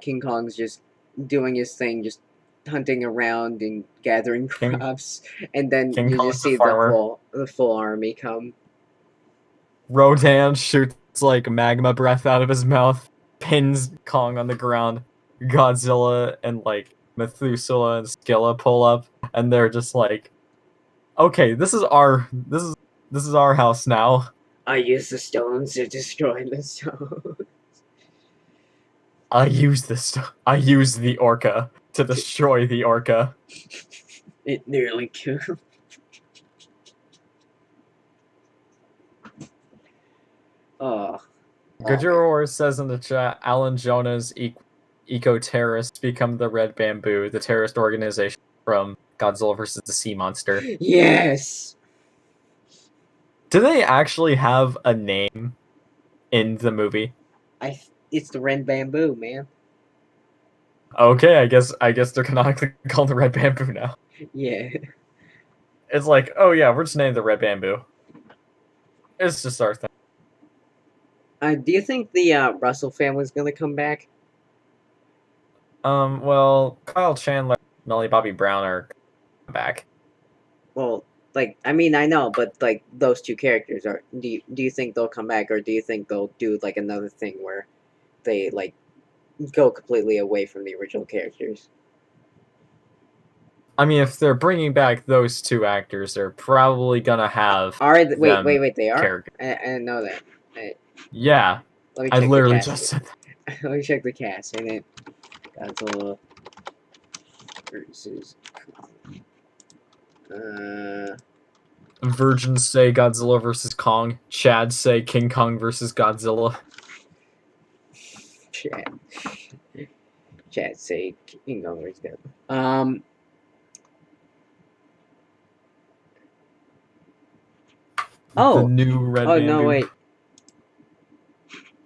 King Kong's just doing his thing, just hunting around and gathering crops, and then King you Kong's just see the full army come. Rodan shoots like magma breath out of his mouth, pins Kong on the ground. Godzilla and like Methuselah and Skilla pull up, and they're just like, "Okay, this is our house now." I use the stones to destroy the stones. I use the Orca to destroy the Orca. It nearly killed. Oh. Gajuror says in the chat, Alan Jonah's eco-terrorists become the Red Bamboo, the terrorist organization from Godzilla versus the Sea Monster. Yes. Do they actually have a name in the movie? It's the red bamboo, man. Okay, I guess they're canonically called the Red Bamboo now. Yeah. It's like, oh yeah, we're just named the Red Bamboo. It's just our thing. Do you think the Russell family's gonna come back? Well, Kyle Chandler, Millie Bobby Brown are back. Well, like I mean I know, but like those two characters are. Do you think they'll come back, or do you think they'll do like another thing where they like go completely away from the original characters? I mean, if they're bringing back those two actors, they're probably gonna have them Wait, they are. character. I didn't know that. Yeah, Let me I check the literally cast. just said that. Let me check the cast. And it Godzilla versus Virgins say Godzilla versus Kong. Chad say King Kong versus Godzilla. Chat say King Kong versus Godzilla. The new Red Bamboo. No, wait.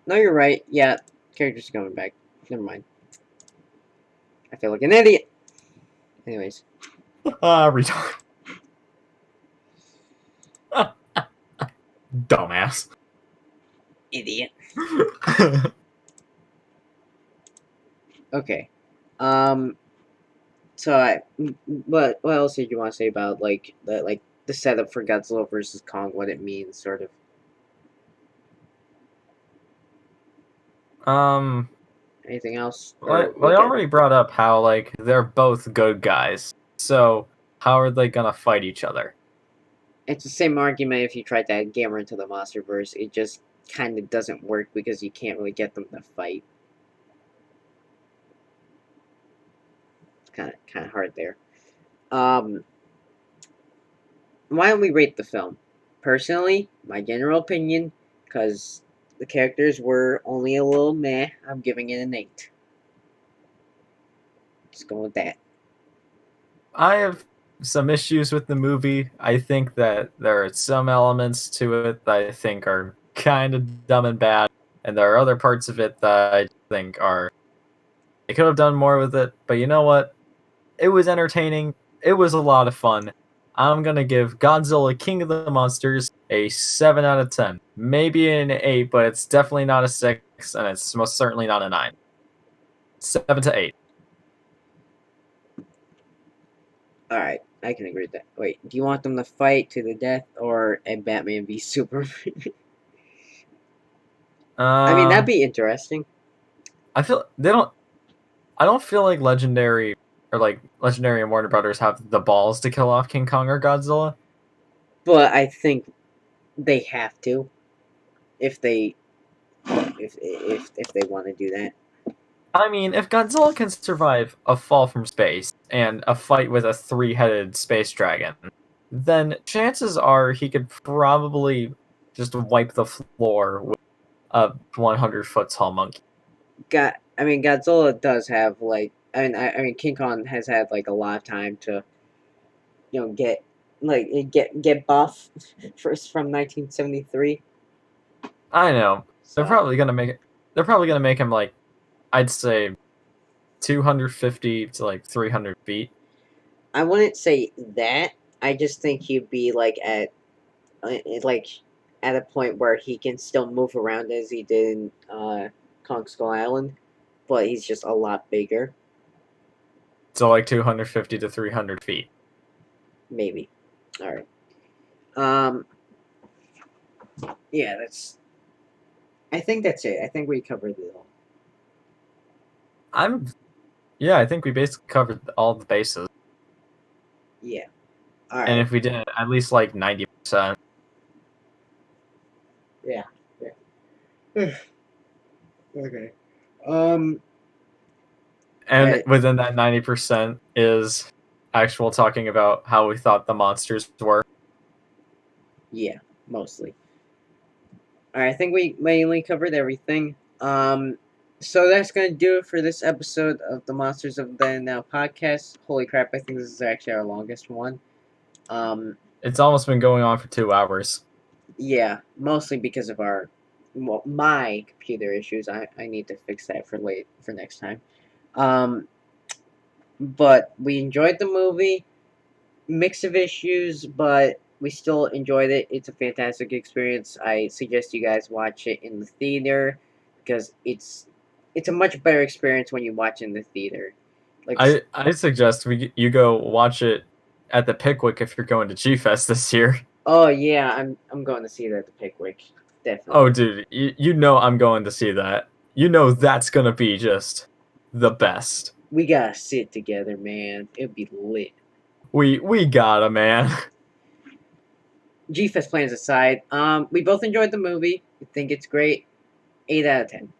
No, you're right. Yeah, characters are coming back. Never mind. I feel like an idiot. Anyways. Retard. Dumbass. Idiot. Okay. So what else did you want to say about the setup for Godzilla versus Kong? What it means, sort of. Anything else? Well, they already brought up how like they're both good guys. So how are they gonna fight each other? It's the same argument if you tried to add Gamera into the MonsterVerse. It just kind of doesn't work because you can't really get them to fight. It's kind of hard there. Why don't we rate the film? Personally, my general opinion, because the characters were only a little meh, I'm giving it an 8. Just go with that. I have some issues with the movie. I think that there are some elements to it that I think are kind of dumb and bad, and there are other parts of it that I think are they could have done more with it. But you know what? It was entertaining. It was a lot of fun. I'm gonna give Godzilla King of the Monsters a 7 out of 10. Maybe an 8, but it's definitely not a 6, and it's most certainly not a 9. 7 to 8. Alright, I can agree with that. Wait, do you want them to fight to the death or a Batman v Superman? I mean, that'd be interesting. I don't feel like Legendary and Warner Brothers have the balls to kill off King Kong or Godzilla. But I think they have to if they want to do that. I mean, if Godzilla can survive a fall from space and a fight with a 3-headed space dragon, then chances are he could probably just wipe the floor with a 100-foot tall monkey. Godzilla does have I mean King Kong has had like a lot of time to get buff first from 1973. I know. So, They're probably gonna make him like I'd say 250 to like 300 feet. I wouldn't say that. I just think he'd be at a point where he can still move around as he did in Kong Skull Island, but he's just a lot bigger. So like 250 to 300 feet. Maybe. All right. Yeah, I think that's it. I think we covered it all. Yeah, I think we basically covered all the bases. Yeah. All right. And if we didn't, at least like 90%. Yeah. Okay. And within that 90% is actual talking about how we thought the monsters were. Yeah, mostly. All right, I think we mainly covered everything. So that's gonna do it for this episode of the Monsters of Then Now podcast. Holy crap! I think this is actually our longest one. It's almost been going on for 2 hours. Yeah, mostly because of my computer issues. I need to fix that for next time. Um, but we enjoyed the movie. Mix of issues, but we still enjoyed it. It's a fantastic experience. I suggest you guys watch it in the theater because it's a much better experience when you watch in the theater. Like, I suggest you go watch it at the Pickwick if you're going to G Fest this year. oh yeah, I'm going to see that at the Pickwick, Oh, definitely. dude, you know I'm going to see that. You know that's gonna be just the best. We gotta sit together, man. It'd be lit. We gotta, man. G-Fest plans aside, we both enjoyed the movie. I think it's great. 8 out of 10,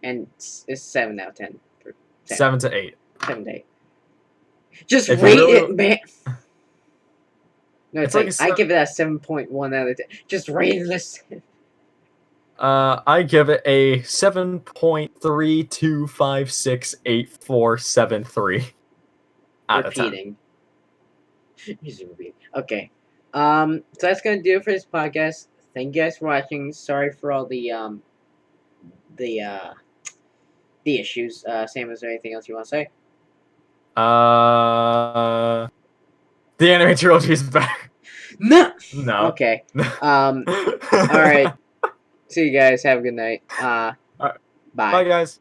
and it's 7 out of 10 for 10. 7 to 8. 7 to 8. Just If you rate it, really, man. No, it's it's like like I give it a 7.1 out of 10. Just rate this. I give it a 7.32568473 out of 10. Repeating. He's repeating. Okay. So that's gonna do it for this podcast. Thank you guys for watching. Sorry for all the uh the issues. Sam, is there anything else you want to say? The anime trilogy is back. No. No. Okay. All right. See you guys. Have a good night. Alright. Bye. Bye, guys.